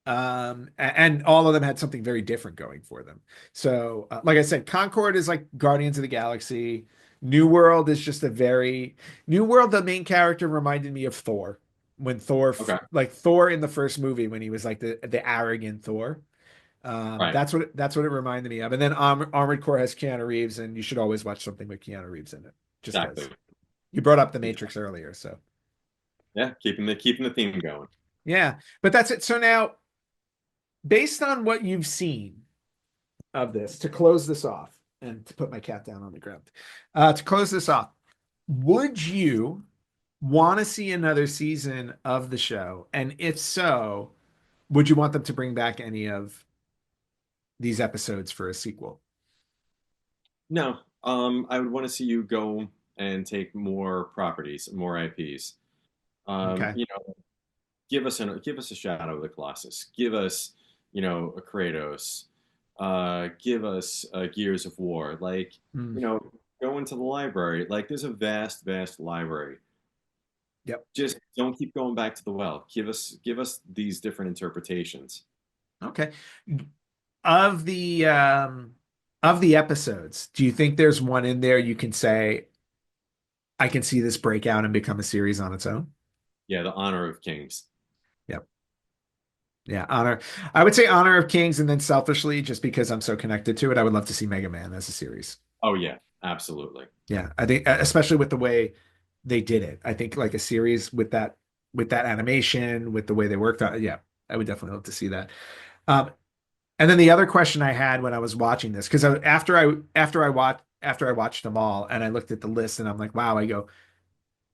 And all of them had something very different going for them. So, like I said, Concord is like Guardians of the Galaxy. New World is just a very New World. The main character reminded me of Thor when Okay. like Thor in the first movie when he was like the arrogant Thor. Right. That's what it reminded me of. And then Armored Core has Keanu Reeves, and you should always watch something with Keanu Reeves in it, just because. Exactly. You brought up The Matrix Exactly. earlier, so Yeah. Keeping the theme going. yeah. But that's it. So now, based on what you've seen of this, to close this off and to put my cat down on the ground, to close this off, would you want to see another season of the show? And if so, would you want them to bring back any of these episodes for a sequel? No. I would want to see you go and take more properties, more IPs. Okay. You know, give us a Shadow of the Colossus. Give us, a Kratos. Give us Gears of War. Like, Hmm. go into the library. Like, there's a vast, vast library. Yep. Just don't keep going back to the well. Give us these different interpretations. Okay. Of the um of the episodes, do you think there's one in there you can say, I can see this break out and become a series on its own? Yeah, the Honor of Kings. Yep. Yeah, Honor. I would say Honor of Kings, and then selfishly, just because I'm so connected to it, I would love to see Mega Man as a series. Oh yeah, absolutely. Yeah, I think especially with the way they did it. I think like a series with that animation, with the way they worked on it. Yeah, I would definitely love to see that. Um, and then the other question I had when I was watching this, because after I watched them all and I looked at the list and I'm like, wow, I go,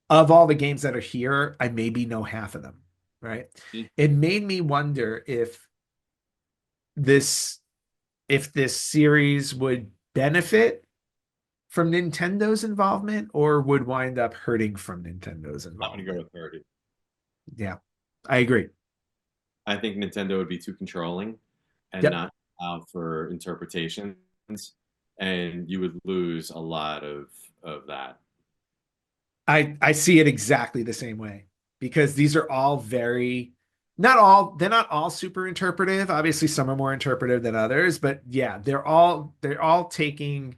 of all the games that are here, I maybe know half of them, right? Mm. It made me wonder this if this series would benefit from Nintendo's involvement or would wind up hurting from Nintendo's I'm gonna go involvement. with 30. Yeah, I agree. I think Nintendo would be too controlling and Yep. not allow for interpretations, and you would lose a lot of that. I see it exactly the same way because these are all very not all they're not all super interpretive. Obviously, some are more interpretive than others, but yeah, they're all taking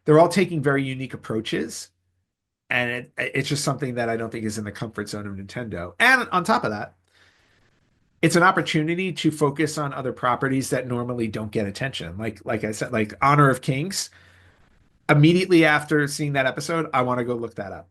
very unique approaches, and it's just something that I don't think is in the comfort zone of Nintendo. And on top of that, it's an opportunity to focus on other properties that normally don't get attention. Like I said, like Honor of Kings. Immediately after seeing that episode, I want to go look that up.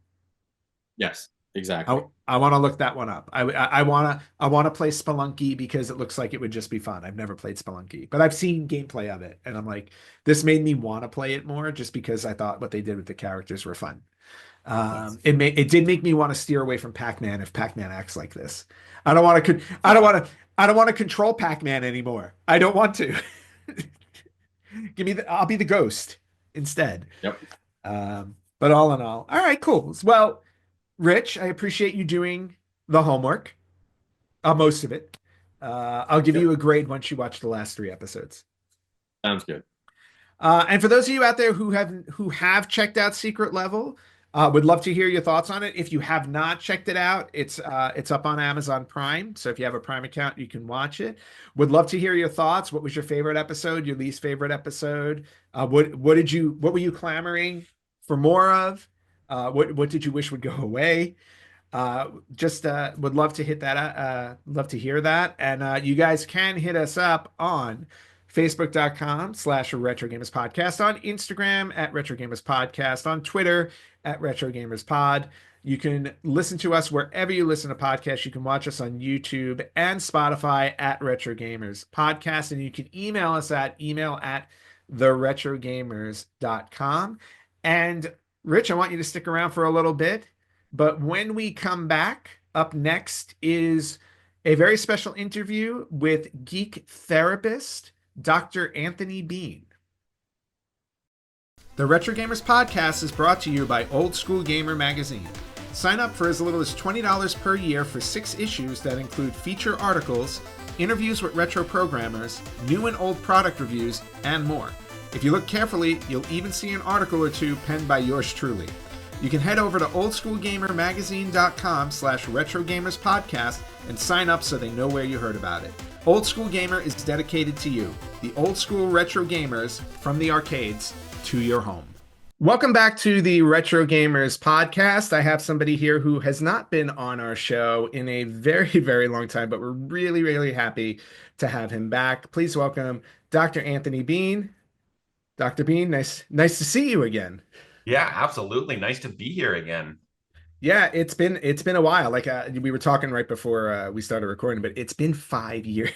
Yes, exactly. I want to look that one up. I want to play Spelunky because it looks like it would just be fun. I've never played Spelunky, but I've seen gameplay of it, and I'm like, this made me want to play it more just because I thought what they did with the characters were fun. That's It did make me want to steer away from Pac-Man if Pac-Man acts like this. I don't want to I don't want to I don't want to control Pac-Man anymore. I don't want to. I'll be the ghost instead. yep. But all right, cool. Well, Rich, I appreciate you doing the homework, most of it. I'll give Yep. you a grade once you watch the last three episodes. Sounds good. And for those of you out there who have checked out Secret Level, would love to hear your thoughts on it. If you have not checked it out, it's up on Amazon Prime. So if you have a Prime account, you can watch it. Would love to hear your thoughts. What was your favorite episode? Your least favorite episode? What were you clamoring for more of? What did you wish would go away? Just would love to hit that. Love to hear that. And you guys can hit us up on Facebook.com/, Retro Gamers Podcast, on Instagram at Retro Gamers Podcast, on Twitter at Retro Gamers Pod. You can listen to us wherever you listen to podcasts. You can watch us on YouTube and Spotify at Retro Gamers Podcast. And you can email us at email@theretrogamers.com. And Rich, I want you to stick around for a little bit. But when we come back, up next is a very special interview with geek therapist Dr. Anthony Bean. The Retro Gamers Podcast is brought to you by Old School Gamer magazine. Sign up for as little as $20 per year for 6 issues that include feature articles, interviews with retro programmers, new and old product reviews, and more. If you look carefully, you'll even see an article or two penned by yours truly. You can head over to oldschoolgamermagazine.com/retrogamerspodcast and sign up so they know where you heard about it. Old School Gamer is dedicated to you, the old school retro gamers from the arcades to your home. Welcome back to the Retro Gamers Podcast. I have somebody here who has not been on our show in a very, very long time, but we're really, really happy to have him back. Please welcome Dr. Anthony Bean. Dr. Bean, nice to see you again. Yeah, absolutely. Nice to be here again. Yeah, it's been a while. Like we were talking right before we started recording, but it's been 5 years.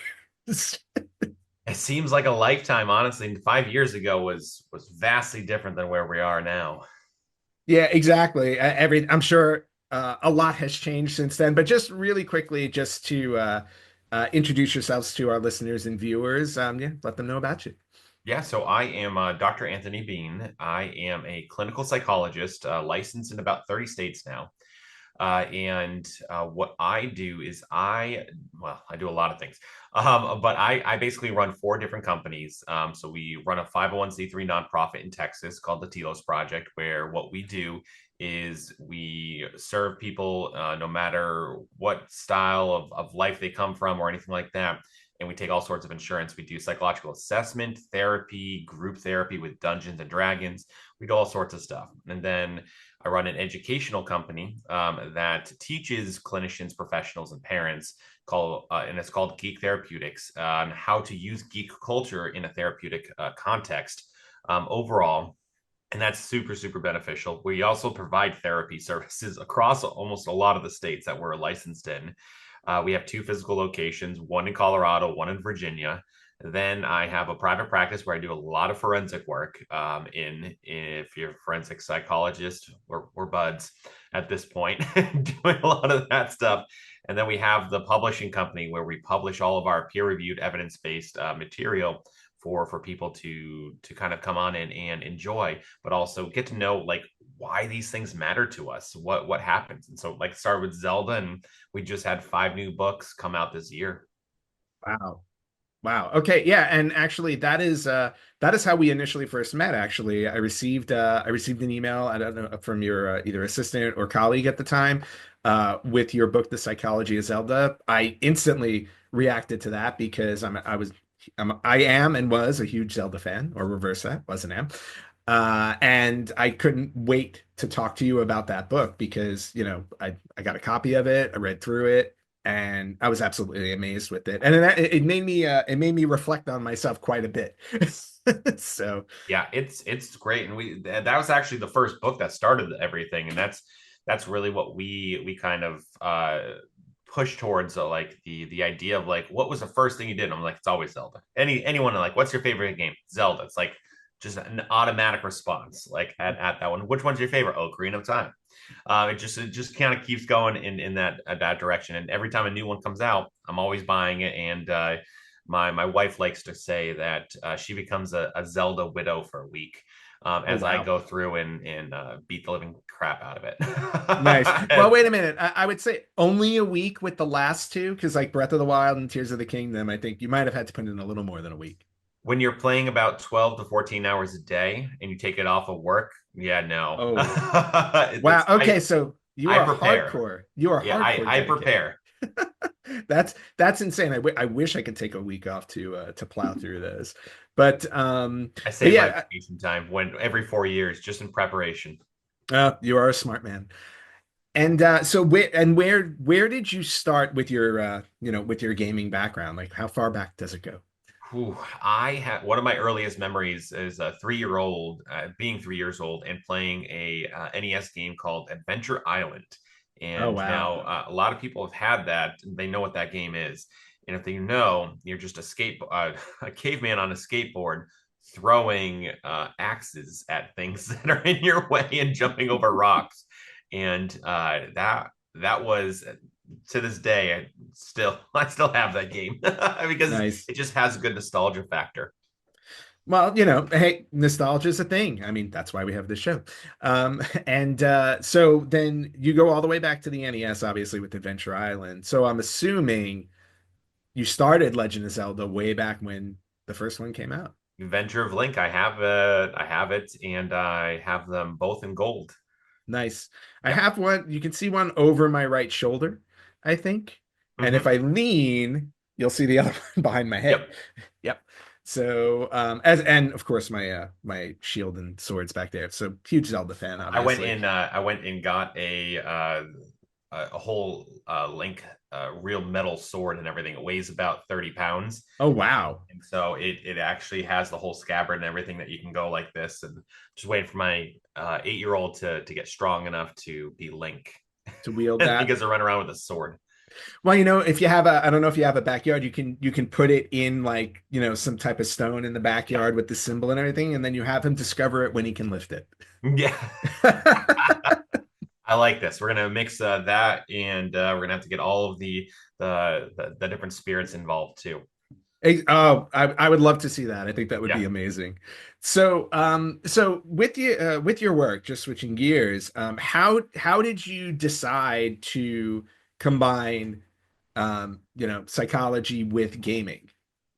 It seems like a lifetime, honestly. 5 years ago was vastly different than where we are now. Yeah, exactly. I'm sure a lot has changed since then. But just really quickly, just to introduce yourselves to our listeners and viewers, yeah, let them know about you. Yeah, so I am Dr. Anthony Bean. I am a clinical psychologist, licensed in about 30 states now. And what I do is I do a lot of things, but I basically run 4 different companies. So we run a 501c3 nonprofit in Texas called the Telos Project, where what we do is we serve people no matter what style of life they come from or anything like that. And we take all sorts of insurance. We do psychological assessment, therapy, group therapy with Dungeons and Dragons. We do all sorts of stuff. And then I run an educational company that teaches clinicians, professionals, and parents and it's called Geek Therapeutics on how to use geek culture in a therapeutic context overall. And that's super, super beneficial. We also provide therapy services across almost a lot of the states that we're licensed in. We have 2 physical locations, one in Colorado, one in Virginia. Then I have a private practice where I do a lot of forensic work. If you're a forensic psychologist, we're buds at this point, doing a lot of that stuff. And then we have the publishing company where we publish all of our peer-reviewed, evidence-based material for people to kind of come on in and enjoy, but also get to know like why these things matter to us, what happens. And so like start with Zelda, and we just had 5 new books come out this year. Wow. Wow. Okay. Yeah. And actually, that is how we initially first met. Actually, I received an email, I don't know, from your either assistant or colleague at the time, with your book, The Psychology of Zelda. I instantly reacted to that because I am and was a huge Zelda fan, or reverse that, was and am. And I couldn't wait to talk to you about that book because, I got a copy of it, I read through it, and I was absolutely amazed with it. And it made me reflect on myself quite a bit. So, Yeah, it's great. And that was actually the first book that started everything. And that's really what we kind of push towards, like the idea of like what was the first thing you did? And I'm like, it's always Zelda. Anyone like, what's your favorite game? Zelda. It's like just an automatic response like at that one. Which one's your favorite? Ocarina of Time. It just kind of keeps going in that direction. And every time a new one comes out, I'm always buying it. And my wife likes to say that she becomes a Zelda widow for a week. Oh, As I wow. go through and beat the living crap out of Nice. it. Well, wait a minute. I would say only a week with the last two, because like Breath of the Wild and Tears of the Kingdom, I think you might have had to put in a little more than a week. When you're playing about 12 to 14 hours a day and you take it off of work, yeah, no. Oh, wow. It's Okay, so you I are prepare. hardcore. You are Yeah, I hardcore I dedicated. prepare. That's insane. I wish I could take a week off to plow through those. But I but save my yeah, vacation time when every 4 years just in preparation. you are a smart man. And so where did you start with your with your gaming background? Like how far back does it go? Whew, I had one of my earliest memories is a 3 year old being 3 years old and playing a NES game called Adventure Island. Oh, And wow. now a lot of people have had that. They know what that game is. And if they know, you're just a caveman on a skateboard throwing axes at things that are in your way and jumping over rocks. And that was to this day, I still have that game because Nice. it just has a good nostalgia factor. Well, hey, nostalgia is a thing. I mean, that's why we have this show. And so then you go all the way back to the NES, obviously, with Adventure Island. So I'm assuming you started Legend of Zelda way back when the first one came out. Adventure of Link, I have it, and I have them both in gold. Nice. I Yep. have one. You can see one over my right shoulder, I think. And if Hmm. I lean, you'll see the other one behind my head. Yep. Yep. So, as and of course my shield and swords back there. So huge Zelda fan, obviously. I went and got a whole Link real metal sword and everything. It weighs about 30 pounds. Oh, wow. And so it actually has the whole scabbard and everything that you can go like this. And just waiting for my 8 year old to get strong enough to be Link. To wield And he that. gets to run around with a sword. Well, if you have I don't know if you have a backyard, you can put it in like, some type of stone in the Yeah. backyard with the symbol and everything, and then you have him discover it when he can lift it. Yeah. I like this. We're gonna mix that, and we're gonna have to get all of the different spirits involved too. Oh, I would love to see that. I think that would Yeah. be amazing. So with your work, just switching gears, how did you decide to combine psychology with gaming?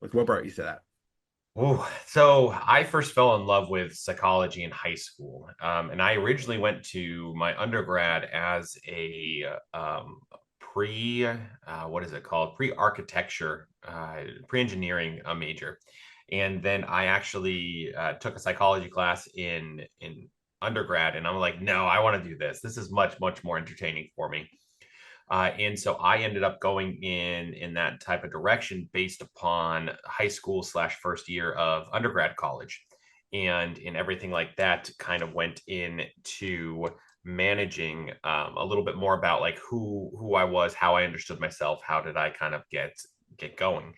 Like what brought you to that? Ooh, so I first fell in love with psychology in high school, and I originally went to my undergrad as a what is it called? Pre-architecture, pre-engineering major, and then I actually took a psychology class in undergrad, and I'm like, no, I want to do this. This is much more entertaining for me. And so I ended up going in that type of direction based upon high school slash first year of undergrad college, and in everything like that kind of went into managing a little bit more about like who I was, how I understood myself, how did I kind of get going,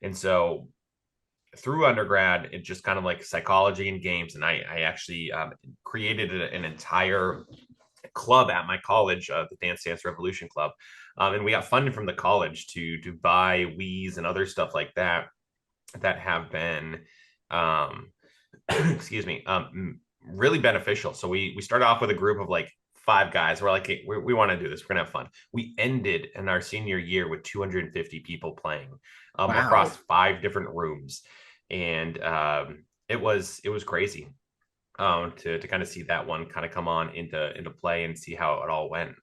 and so through undergrad, it just kind of like psychology and games, and I actually created an entire club at my college, the Dance Dance Revolution Club, and we got funded from the college to buy Wii's and other stuff like that that have been, um, excuse me, really beneficial. So we started off with a group of like 5 guys. We're like, hey, we want to do this. We're gonna have fun. We ended in our senior year with 250 people playing across Wow. 5 different rooms, and it was crazy to kind of see that one kind of come on into play and see how it all went.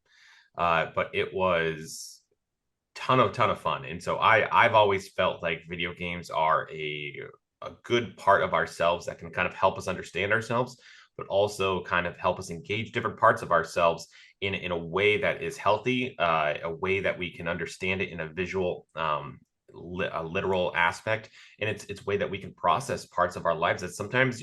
But it was ton of fun, and so I've always felt like video games are a good part of ourselves that can kind of help us understand ourselves, but also kind of help us engage different parts of ourselves in a way that is healthy, a way that we can understand it in a visual. A literal aspect, and it's a way that we can process parts of our lives that sometimes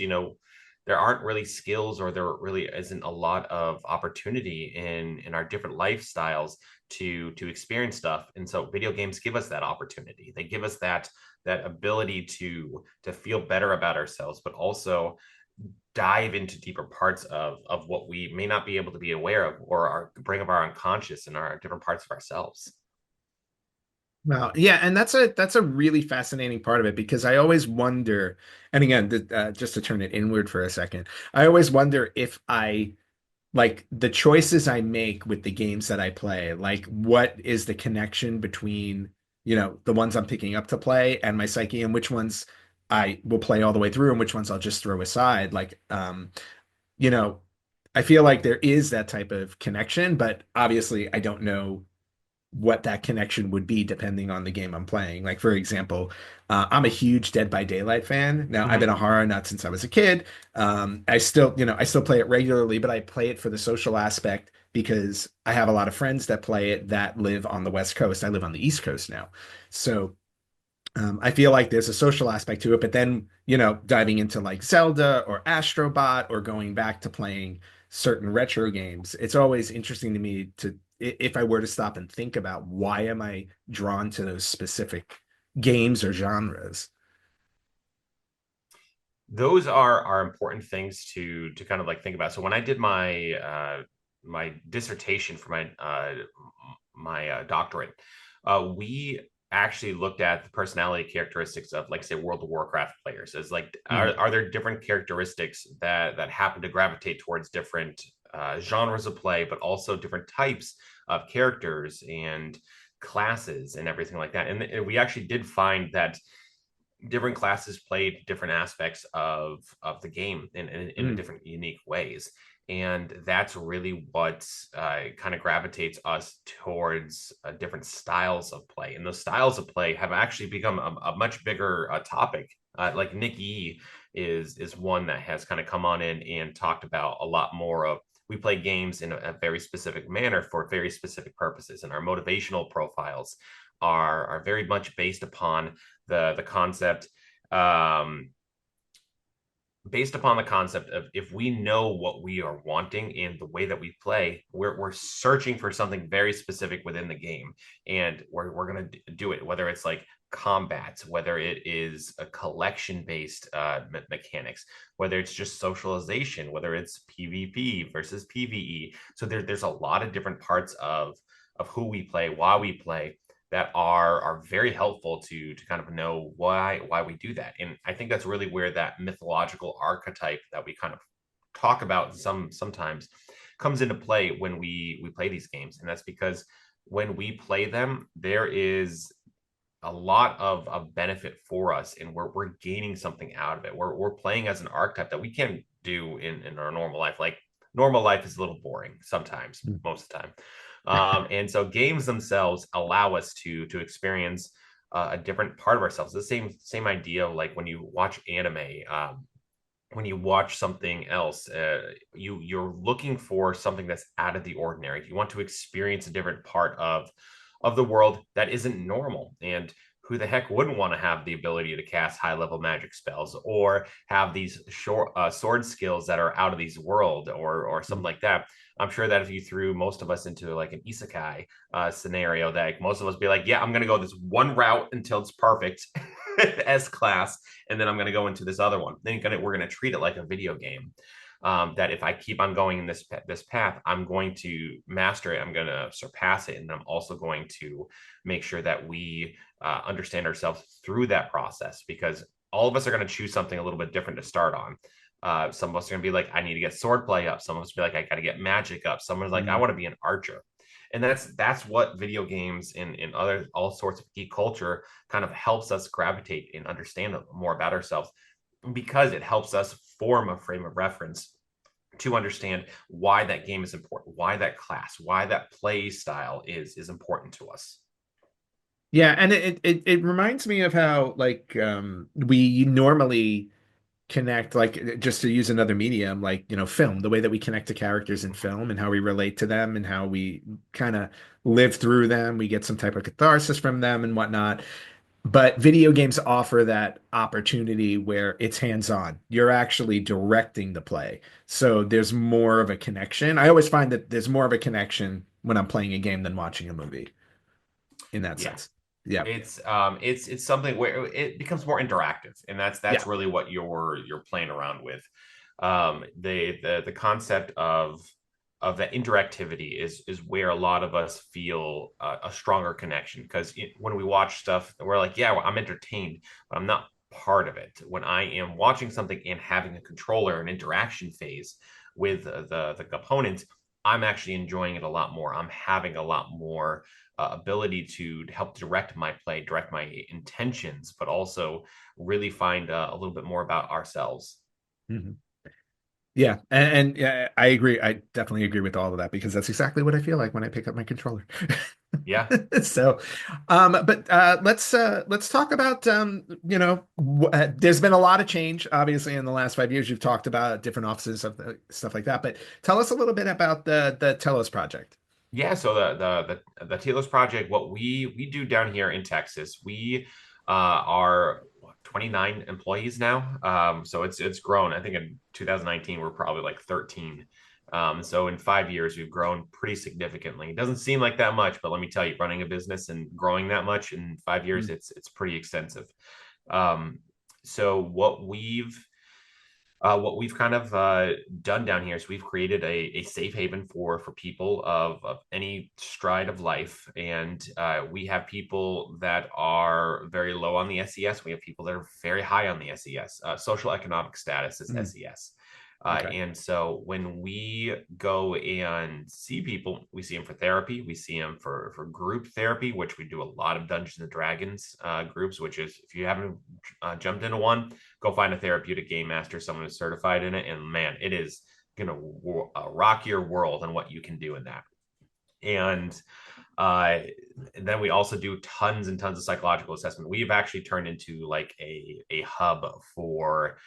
there aren't really skills, or there really isn't a lot of opportunity in our different lifestyles to experience stuff. And so video games give us that opportunity. They give us that ability to feel better about ourselves, but also dive into deeper parts of what we may not be able to be aware of, or bring up our unconscious and our different parts of ourselves. Well, yeah, and that's a really fascinating part of it because I always wonder, and again, just to turn it inward for a second, I always wonder if I like the choices I make with the games that I play, like what is the connection between, the ones I'm picking up to play and my psyche and which ones I will play all the way through and which ones I'll just throw aside. Like, you know, I feel like there is that type of connection, but obviously I don't know what that connection would be depending on the game I'm playing. Like, for example, I'm a huge Dead by Daylight fan. Now, I've been Mm-hmm. a horror nut since I was a kid. I still play it regularly, but I play it for the social aspect because I have a lot of friends that play it that live on the West Coast. I live on the East Coast now. So I feel like there's a social aspect to it, but then, diving into like Zelda or Astrobot or going back to playing certain retro games, it's always interesting to me if I were to stop and think about why am I drawn to those specific games or genres. Those are important things to kind of like think about. So when I did my dissertation for my doctorate, we actually looked at the personality characteristics of, like, say, World of Warcraft players. As like, Mhm. are there different characteristics that happen to gravitate towards different genres of play, but also different types of characters and classes and everything like that. And we actually did find that different classes played different aspects of the game in a Mm. different unique ways, and that's really what kind of gravitates us towards different styles of play, and those styles of play have actually become a much bigger topic. Like Nick Yee is one that has kind of come on in and talked about a lot more of, we play games in a very specific manner for very specific purposes, and our motivational profiles are very much based upon the concept, um based upon the concept of, if we know what we are wanting in the way that we play, we're searching for something very specific within the game, and we're going to do it, whether it's like combat, whether it is a collection based mechanics, whether it's just socialization, whether it's PvP versus PvE. So there's a lot of different parts of who we play, why we play, that are very helpful to kind of know why we do that. And I think that's really where that mythological archetype that we kind of talk about sometimes comes into play when we play these games. And that's because when we play them, there is a lot of benefit for us, and we're gaining something out of it. We're playing as an archetype that we can't do in our normal life. Like, normal life is a little boring sometimes, Mm. most of the time. And so games themselves allow us to experience a different part of ourselves. The same idea of, like, when you watch anime, when you watch something else, you're looking for something that's out of the ordinary. You want to experience a different part of the world that isn't normal. And who the heck wouldn't want to have the ability to cast high level magic spells, or have these short sword skills that are out of these world, or something like that? I'm sure that if you threw most of us into like an isekai scenario, that most of us be like, yeah, I'm going to go this one route until it's perfect as class, and then I'm going to go into this other one. Then we're going to treat it like a video game. That if I keep on going in this path, I'm going to master it. I'm going to surpass it, and I'm also going to make sure that we understand ourselves through that process, because all of us are going to choose something a little bit different to start on. Some of us are going to be like, I need to get swordplay up. Some of us will be like, I got to get magic up. Someone's like, I Mm. want to be an archer. And that's what video games and other all sorts of geek culture kind of helps us gravitate and understand more about ourselves, because it helps us form a frame of reference to understand why that game is important, why that class, why that play style is important to us. Yeah, and it reminds me of how like we normally connect, like just to use another medium, like film, the way that we connect to characters in film and how we relate to them and how we kind of live through them. We get some type of catharsis from them and whatnot. But video games offer that opportunity where it's hands-on. You're actually directing the play. So there's more of a connection. I always find that there's more of a connection when I'm playing a game than watching a movie in that Yeah. sense. Yeah. It's something where it becomes more interactive, and that's Yeah. really what you're playing around with. The concept of that interactivity is where a lot of us feel a stronger connection, because when we watch stuff, we're like, yeah, well, I'm entertained, but I'm not part of it. When I am watching something and having a controller, an interaction phase with the components, I'm actually enjoying it a lot more. I'm having a lot more ability to help direct my play, direct my intentions, but also really find a little bit more about ourselves. Mhm. Yeah, and yeah, I agree. I definitely agree with all of that because that's exactly what I feel like when I pick up my controller. Yeah. So, but let's talk about there's been a lot of change, obviously, in the last 5 years. You've talked about different offices of stuff like that, but tell us a little bit about the Telos project. Yeah, so the Telos project, what we do down here in Texas, we are 29 employees now. So it's grown. I think in 2019 we're probably like 13. So in 5 years we've grown pretty significantly. It doesn't seem like that much, but let me tell you, running a business and growing that much in 5 years, Mm. it's pretty extensive. Um, so what we've kind of done down here is we've created a safe haven for people of any stride of life, and we have people that are very low on the SES. We have people that are very high on the SES. Social economic status is Mm. SES. Okay. And so when we go and see people, we see them for therapy. We see them for group therapy, which we do a lot of Dungeons and Dragons groups. Which is, if you haven't jumped into one, go find a therapeutic game master, someone who's certified in it, and man, it is gonna rock your world on what you can do in that. And uh, and then we also do tons and tons of psychological assessment. We've actually turned into like a hub for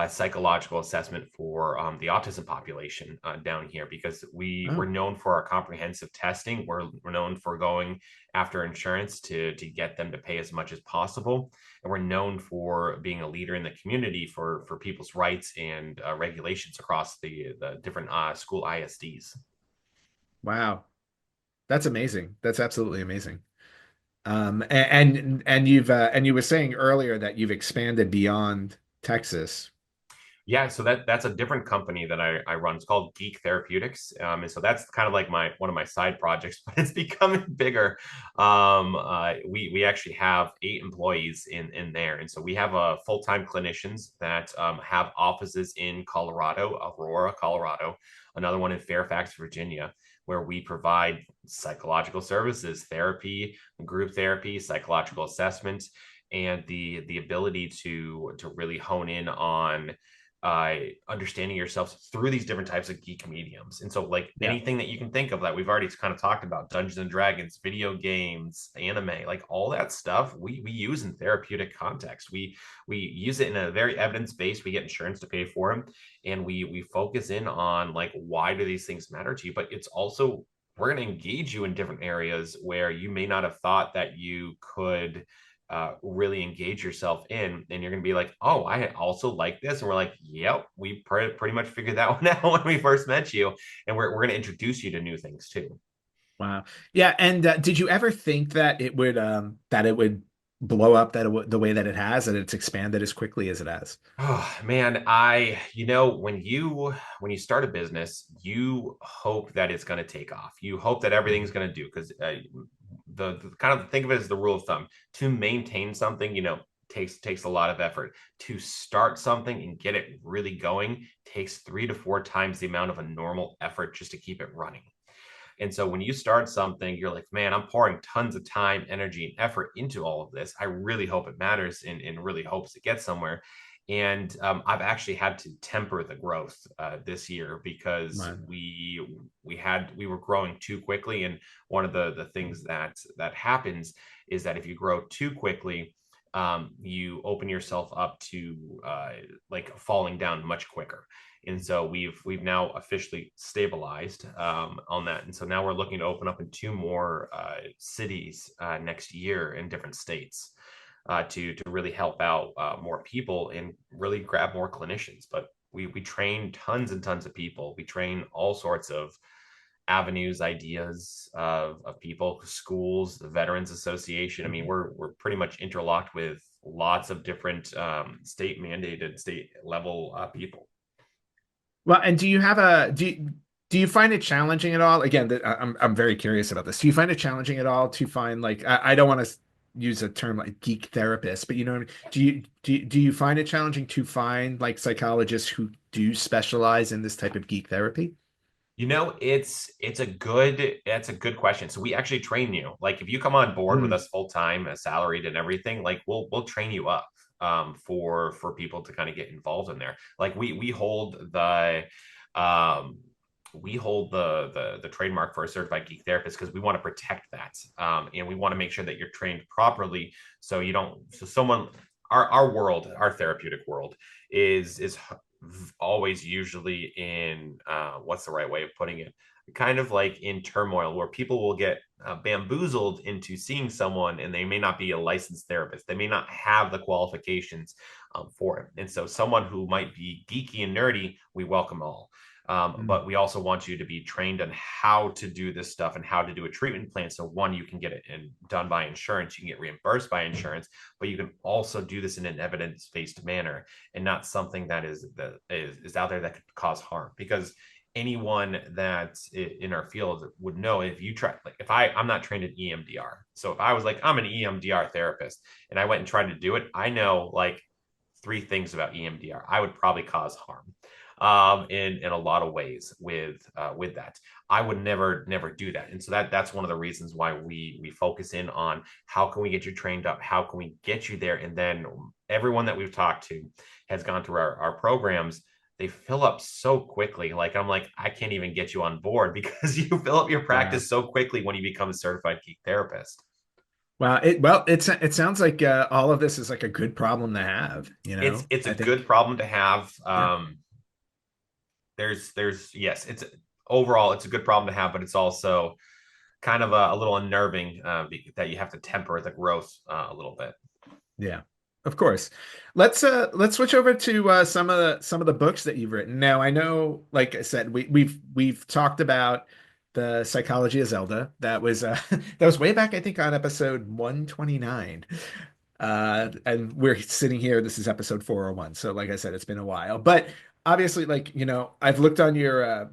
psychological assessment for the autism population down here, because we're Oh, known for our comprehensive testing. We're known for going after insurance to get them to pay as much as possible, and we're known for being a leader in the community for people's rights and regulations across the different school ISDs. wow. That's amazing. That's absolutely amazing. And you've and you were saying earlier that you've expanded beyond Texas. Yeah, so that's a different company that I run. It's called Geek Therapeutics, and so that's kind of like my one of my side projects, but it's becoming bigger. We actually have 8 employees in there, and so we have full-time clinicians that have offices in Colorado, Aurora, Colorado, another one in Fairfax, Virginia, where we provide psychological services, therapy, group therapy, psychological assessment, and the ability to really hone in on understanding yourself through these different types of geek mediums. And so, like Yeah. anything that you can think of that we've already kind of talked about, Dungeons and Dragons, video games, anime, like all that stuff, we use in therapeutic context. We use it in a very evidence based. We get insurance to pay for them, and we focus in on like, why do these things matter to you? But it's also, we're going to engage you in different areas where you may not have thought that you could really engage yourself in, and you're going to be like, oh, I also like this, and we're like, yep, we pretty much figured that one out when we first met you, and we're going to introduce you to new things too. Wow. Yeah. And did you ever think that it would blow up the way that it has, and it's expanded as quickly as it has? Oh man, I when you start a business, you hope that it's going to take off. You hope that everything's Mhm. going to do, because the kind of, think of it as the rule of thumb. To maintain something, takes a lot of effort. To start something and get it really going takes 3 to 4 times the amount of a normal effort just to keep it running. And so when you start something, you're like, man, I'm pouring tons of time, energy, and effort into all of this. I really hope it matters, and really hopes to get somewhere. And I've actually had to temper the growth this year, because Wow. we were growing too quickly. And one of the things that happens is that if you grow too quickly, you open yourself up to like falling down much quicker. And so we've now officially stabilized on that. And so now we're looking to open up in 2 more cities next year in different states, to really help out more people and really grab more clinicians. But we train tons and tons of people. We train all sorts of avenues, ideas of people, schools, the Veterans Association. I mean, Mhm. we're pretty much interlocked with lots of different state mandated, state level people. Well, and do you find it challenging at all? Again, I'm very curious about this. Do you find it challenging at all to find like I don't want to use a term like geek therapist, but you know what I mean? Do you find it challenging to find like psychologists who do specialize in this type of geek therapy? It's a good question. So we actually train you. Like if you come on board with Hmm. us full time, salaried and everything, like we'll train you up for people to kind of get involved in there. Like um we hold the trademark for a certified geek therapist because we want to protect that. And we want to make sure that you're trained properly so you don't so someone our world, our therapeutic world is always usually in what's the right way of putting it, kind of like in turmoil where people will get bamboozled into seeing someone and they may not be a licensed therapist, they may not have the qualifications for it, and so someone who might be geeky and nerdy, we welcome all. Mm. But we also want you to be trained on how to do this stuff and how to do a treatment plan. So one, you can get it done by insurance, you can get reimbursed by insurance, but you can also do this in an evidence-based manner and not something that is out there that could cause harm. Because anyone that in our field would know, if you try, like if I'm not trained in EMDR, so if I was like I'm an EMDR therapist and I went and tried to do it, I know like three things about EMDR. I would probably cause harm in a lot of ways with that. I would never do that, and so that's one of the reasons why we focus in on how can we get you trained up, how can we get you there, and then everyone that we've talked to has gone through our programs. They fill up so quickly. Like I'm like, I can't even get you on board because you fill up your Wow. practice so quickly when you become a certified geek therapist. Wow. It sounds like all of this is like a good problem to have, you know? It's a I good think. problem to have. Yeah. There's yes, it's overall it's a good problem to have, but it's also kind of a little unnerving that you have to temper the growth a little bit. Yeah, of course. Let's switch over to some of the books that you've written. Now, I know, like I said, we've talked about the Psychology of Zelda. That was that was way back, I think, on episode 129. And we're sitting here, this is episode 401. So, like I said, it's been a while. But obviously, like, you know, I've looked on your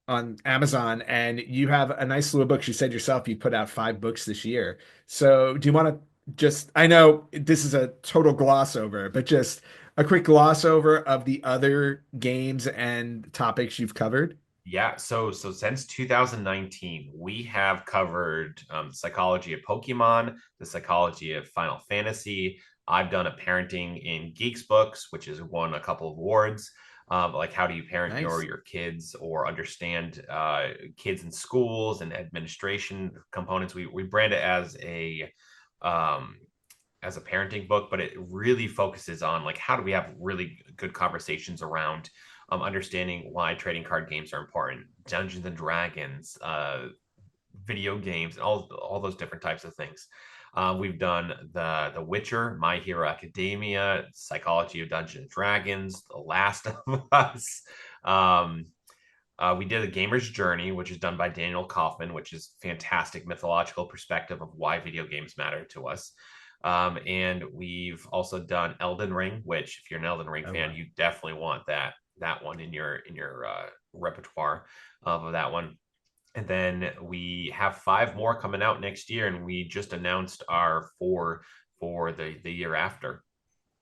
on Amazon and you have a nice slew of books. You said yourself you put out 5 books this year. So do you want to just, I know this is a total gloss over, but just a quick gloss over of the other games and topics you've covered? Yeah, so since 2019, we have covered the psychology of Pokemon, the psychology of Final Fantasy. I've done a parenting in Geeks books, which has won a couple of awards. Like how do you parent Nice. your kids or understand kids in schools and administration components. We brand it um, as a parenting book, but it really focuses on like how do we have really good conversations around understanding why trading card games are important, Dungeons and Dragons, video games, and all those different types of things. We've done the Witcher, My Hero Academia, Psychology of Dungeons and Dragons, The Last of Us. Um, we did a gamer's journey, which is done by Daniel Kaufman, which is fantastic mythological perspective of why video games matter to us. And we've also done Elden Ring, which if you're an Elden Ring Oh, fan, wow. you definitely want that one in your repertoire of that one. And then we have 5 more coming out next year, and we just announced our four for the year after.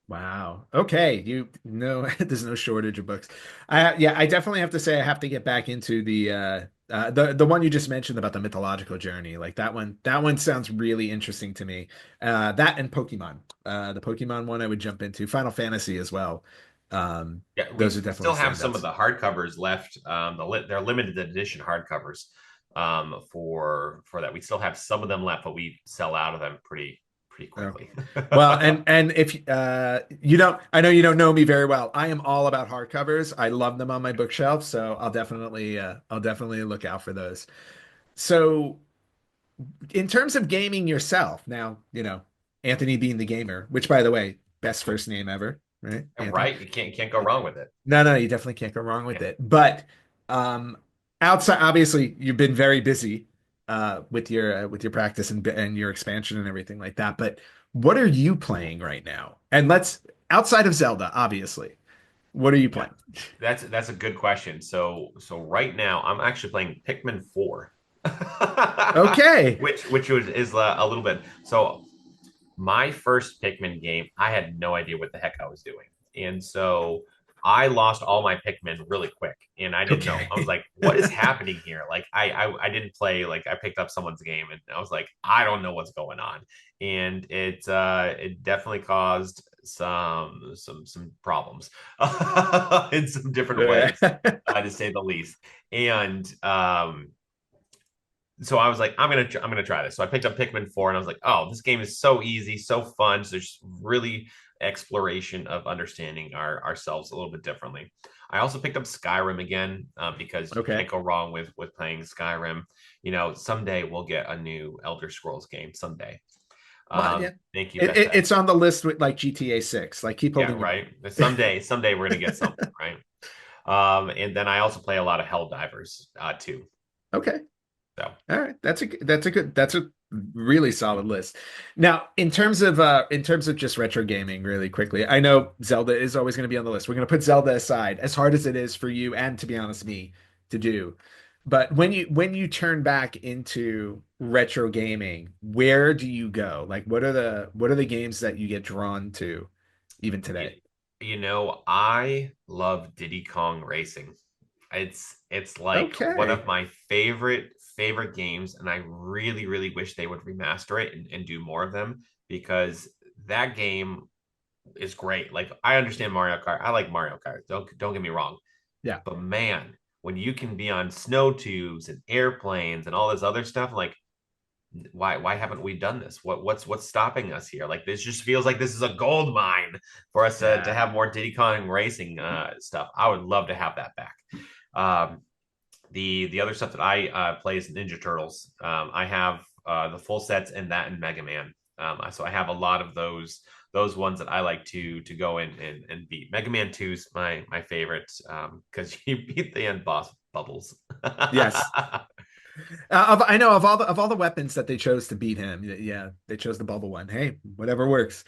Wow. Okay. You know, there's no shortage of books. Yeah, I definitely have to say I have to get back into the one you just mentioned about the mythological journey. Like that one sounds really interesting to me. That and Pokemon. The Pokemon one I would jump into. Final Fantasy as well. Yeah, Those are we definitely still have some of standouts. the hardcovers left. They're limited edition hardcovers for that. We still have some of them left, but we sell out of them pretty Okay. quickly. Well, and if you don't, I know you don't know me very well. I am all about hardcovers. I love them on my bookshelf, so I'll definitely look out for those. So, in terms of gaming yourself, now, you know, Anthony being the gamer, which by the way, best first name ever, right? Anthony. Right? You can't go wrong with it. No, no, you definitely can't go wrong with Yeah. it. But um outside, obviously you've been very busy with your practice and your expansion and everything like that. But what are you playing right now? And let's outside of Zelda, obviously. What are you Yeah, playing? that's a good question. So right now I'm actually playing Pikmin 4. Okay. Which is a little bit. So my first Pikmin game, I had no idea what the heck I was doing. And so I lost all my Pikmin really quick. And I didn't know. I was Okay. like, what is happening here? Like I didn't play, like I picked up someone's game and I was like, I don't know what's going on. And it definitely caused some problems in some different ways, to say the least. And so I was like, I'm gonna try this. So I picked up Pikmin 4, and I was like, oh, this game is so easy, so fun. So there's really exploration of understanding ourselves a little bit differently. I also picked up Skyrim again, because you can't Okay. go wrong with playing Skyrim. You know, someday we'll get a new Elder Scrolls game. Someday. Well, yeah. Thank you, It's Bethesda. on the list with like GTA 6. Like keep Yeah, holding your right. breath. Someday we're gonna get something, right? And then I also play a lot of Helldivers, too. Okay. So All right. That's a really solid list. Now, in terms of just retro gaming really quickly. I know Zelda is always going to be on the list. We're going to put Zelda aside as hard as it is for you and to be honest me to do. But when you turn back into retro gaming, where do you go? Like what are the games that you get drawn to even you, today? I love Diddy Kong Racing. It's like one Okay. of my favorite games, and I really wish they would remaster it and do more of them because that game is great. Like I understand Mario Kart. I like Mario Kart. Don't get me wrong. Yeah. But man, when you can be on snow tubes and airplanes and all this other stuff, like why haven't we done this? What's stopping us here? Like this just feels like this is a gold mine for us to Yeah. have more Diddy Kong Racing stuff. I would love to have that back. Um, the other stuff that I play is Ninja Turtles. I have the full sets and that and Mega Man. So I have a lot of those ones that I like to go in and beat. Mega Man 2 is my favorite because you beat the end boss Bubbles. Yes. I know of all the weapons that they chose to beat him. Yeah, they chose the bubble one. Hey, whatever works.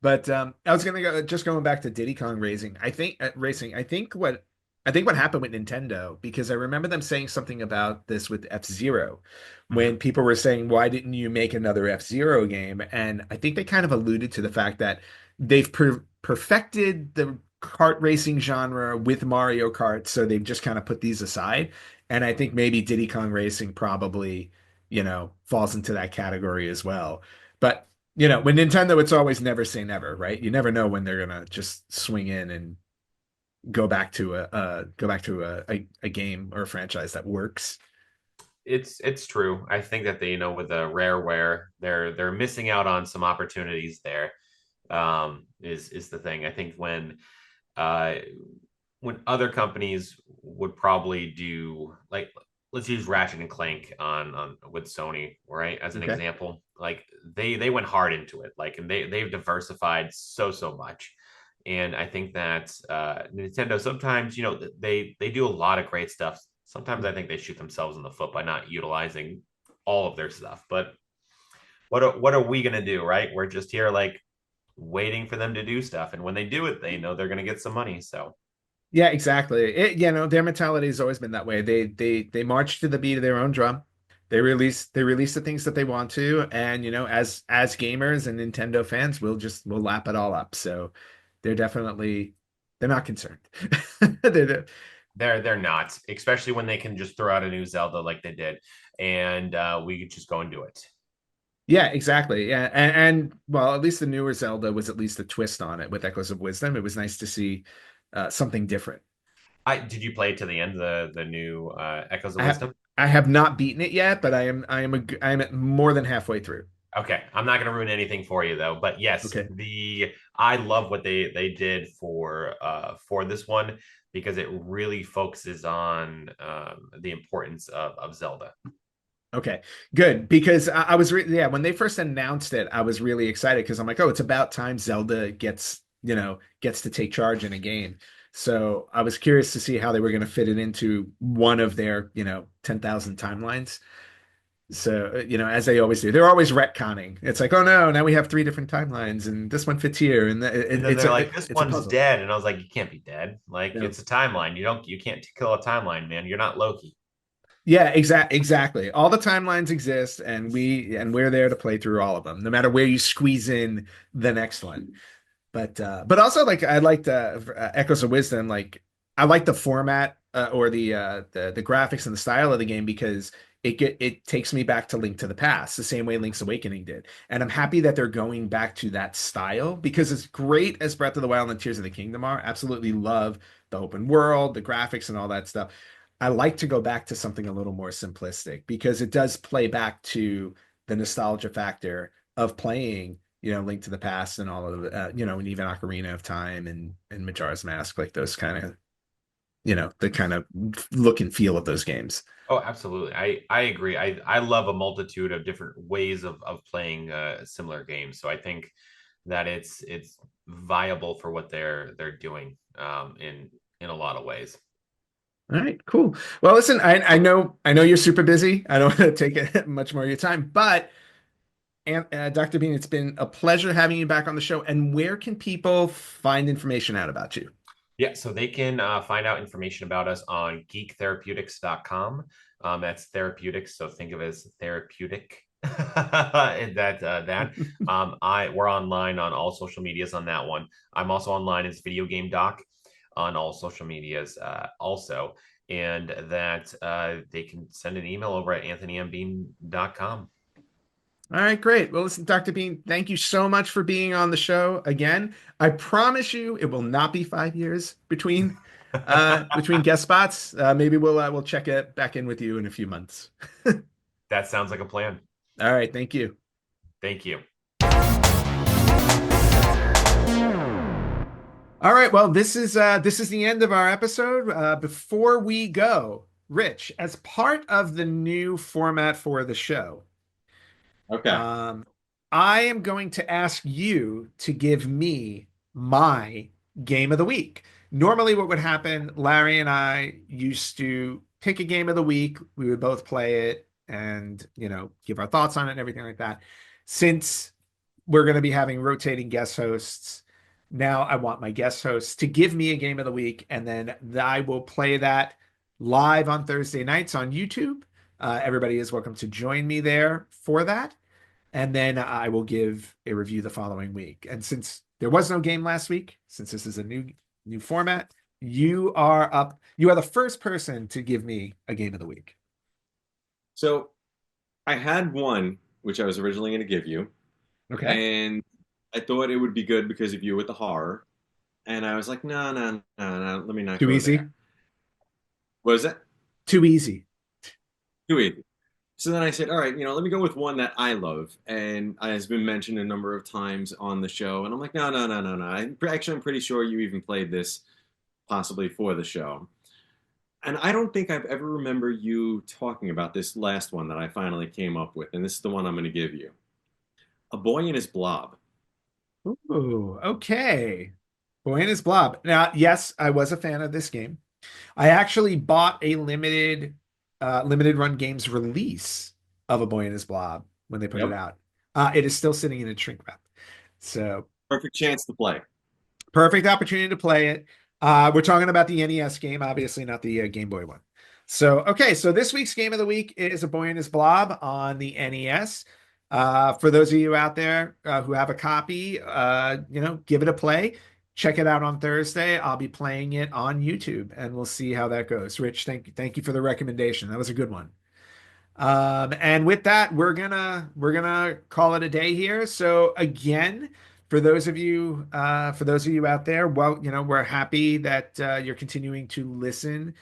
But I was gonna go just going back to Diddy Kong Racing. I think what happened with Nintendo because I remember them saying something about this with F-Zero when Mhm. people were saying, "Why didn't you make another F-Zero game?" And I think they kind of alluded to the fact that they've perfected the kart racing genre with Mario Kart, so they've just kind of put these aside. And I think maybe Diddy Kong Racing probably, falls into that category as well. But, with Nintendo, it's always never say never, right? You never know when they're gonna just swing in and go back to a game or a franchise that works. It's true. I think that they, with the Rareware, they're missing out on some opportunities there. Is the thing. I think uh when other companies would probably do like let's use Ratchet and Clank on with Sony, right? As an Okay. example. Like they went hard into it. Like and they've diversified so much. And I think that Nintendo sometimes, they do a lot of great stuff. Sometimes I think they shoot themselves in the foot by not utilizing all of their stuff. But what are we gonna do, right? We're just here like waiting for them to do stuff, and when they do it, they know they're gonna get some money. So Yeah, exactly. Their mentality has always been that way. They march to the beat of their own drum. They release the things that they want to, and as gamers and Nintendo fans, we'll lap it all up. So they're not concerned. They're, they're not, especially when they can just throw out a new Zelda like they did, and we could just go and do it. yeah, exactly. Yeah, and well, at least the newer Zelda was at least a twist on it with Echoes of Wisdom. It was nice to see something different. I did you play to the end the new Echoes of I have Wisdom? I have not beaten it yet, but I am more than halfway through. Okay, I'm not going to ruin anything for you though, but yes, Okay. the I love what they did for this one because it really focuses on the importance of Zelda. Okay, good. Because I was yeah, when they first announced it, I was really excited because I'm like, oh, it's about time Zelda gets to take charge in a game. So I was curious to see how they were going to fit it into one of their, 10,000 timelines. So, as they always do, they're always retconning. It's like, oh no, now we have three different timelines, and this one fits here, and And then they're like, this it's a one's puzzle. dead. And I was like, you can't be dead. Like, No. it's a timeline. You can't kill a timeline, man. You're not Loki. Yeah, exactly. All the timelines exist, and we're there to play through all of them, no matter where you squeeze in the next one. But also like I liked Echoes of Wisdom. Like I like the format or the graphics and the style of the game because it takes me back to Link to the Past, the same way Link's Awakening did. And I'm happy that they're going back to that style because as great as Breath of the Wild and Tears of the Kingdom are, absolutely love the open world, the graphics and all that stuff. I like to go back to something a little more simplistic because it does play back to the nostalgia factor of playing Link to the Past and all of and even Ocarina of Time and Majora's Mask, like those kind of, the kind of look and feel of those games. Oh, absolutely. I agree. I love a multitude of different ways of playing similar games. So I think that it's viable for what they're doing in a lot of ways. All right, cool. Well, listen, I know you're super busy. I don't want to take much more of your time, but and Dr. Bean, it's been a pleasure having you back on the show. And where can people find information out about you? Yeah, so they can find out information about us on geektherapeutics.com. That's therapeutics, so think of it as therapeutic. And that we're online on all social medias on that one. I'm also online as Video Game Doc on all social medias also. And that they can send an email over at anthonymbeen.com. All right, great. Well, listen, Dr. Bean, thank you so much for being on the show again. I promise you it will not be 5 years between guest spots. Maybe we'll check it back in with you in a few months. That sounds like a plan. All right, thank you. Thank you. All right, well, this is the end of our episode. Before we go, Rich, as part of the new format for the show, Okay. Um, I am going to ask you to give me my game of the week. Normally, what would happen, Larry and I used to pick a game of the week. We would both play it and, give our thoughts on it and everything like that. Since we're going to be having rotating guest hosts, now I want my guest hosts to give me a game of the week, and then I will play that live on Thursday nights on YouTube. Everybody is welcome to join me there for that. And then I will give a review the following week. And since there was no game last week, since this is a new format, you are up. You are the first person to give me a game of the week. So I had one which I was originally going to give you, Okay. and I thought it would be good because of you with the horror. And I was like, no, no, no, no, let me not Too go easy. there. What is it? Too easy. Too easy. So then I said, all right, let me go with one that I love and has been mentioned a number of times on the show. And I'm like, no, no, no, no, no. I'm pretty sure you even played this possibly for the show. And I don't think I've ever remember you talking about this last one that I finally came up with. And this is the one I'm going to give you. A Boy and His Blob. Ooh, okay. Boy and his blob. Now, yes, I was a fan of this game. I actually bought a limited run games release of A Boy and His Blob when they put it Yep. out. It is still sitting in a shrink wrap. So Perfect chance to play. perfect opportunity to play it. We're talking about the NES game, obviously not the Game Boy one. So, okay, so this week's game of the week is A Boy and His Blob on the NES. For those of you out there who have a copy, give it a play. Check it out on Thursday. I'll be playing it on YouTube, and we'll see how that goes. Rich, thank you for the recommendation. That was a good one. And with that, we're gonna call it a day here. So again, for those of you out there, well, we're happy that you're continuing to listen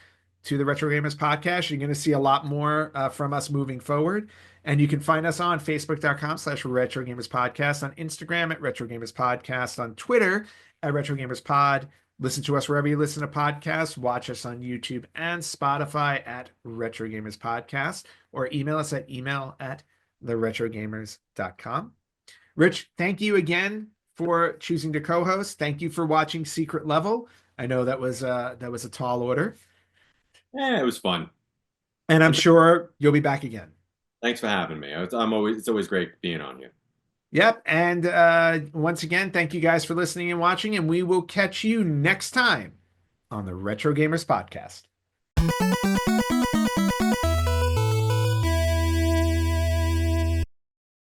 to the Retro Gamers podcast. You're going to see a lot more from us moving forward. And you can find us on Facebook.com/Retro Gamers Podcast, on Instagram at Retro Gamers Podcast, on Twitter at Retro Gamers Pod. Listen to us wherever you listen to podcasts. Watch us on YouTube and Spotify at Retro Gamers Podcast, or email us at email@theretrogamers.com. Rich, thank you again for choosing to co-host. Thank you for watching Secret Level. I know that was a tall order, Yeah, it was fun. and I'm And sure you'll be back again. Thanks for having me. It's always great being on here. Yep. And once again, thank you guys for listening and watching, and we will catch you next time on the Retro Gamers Podcast.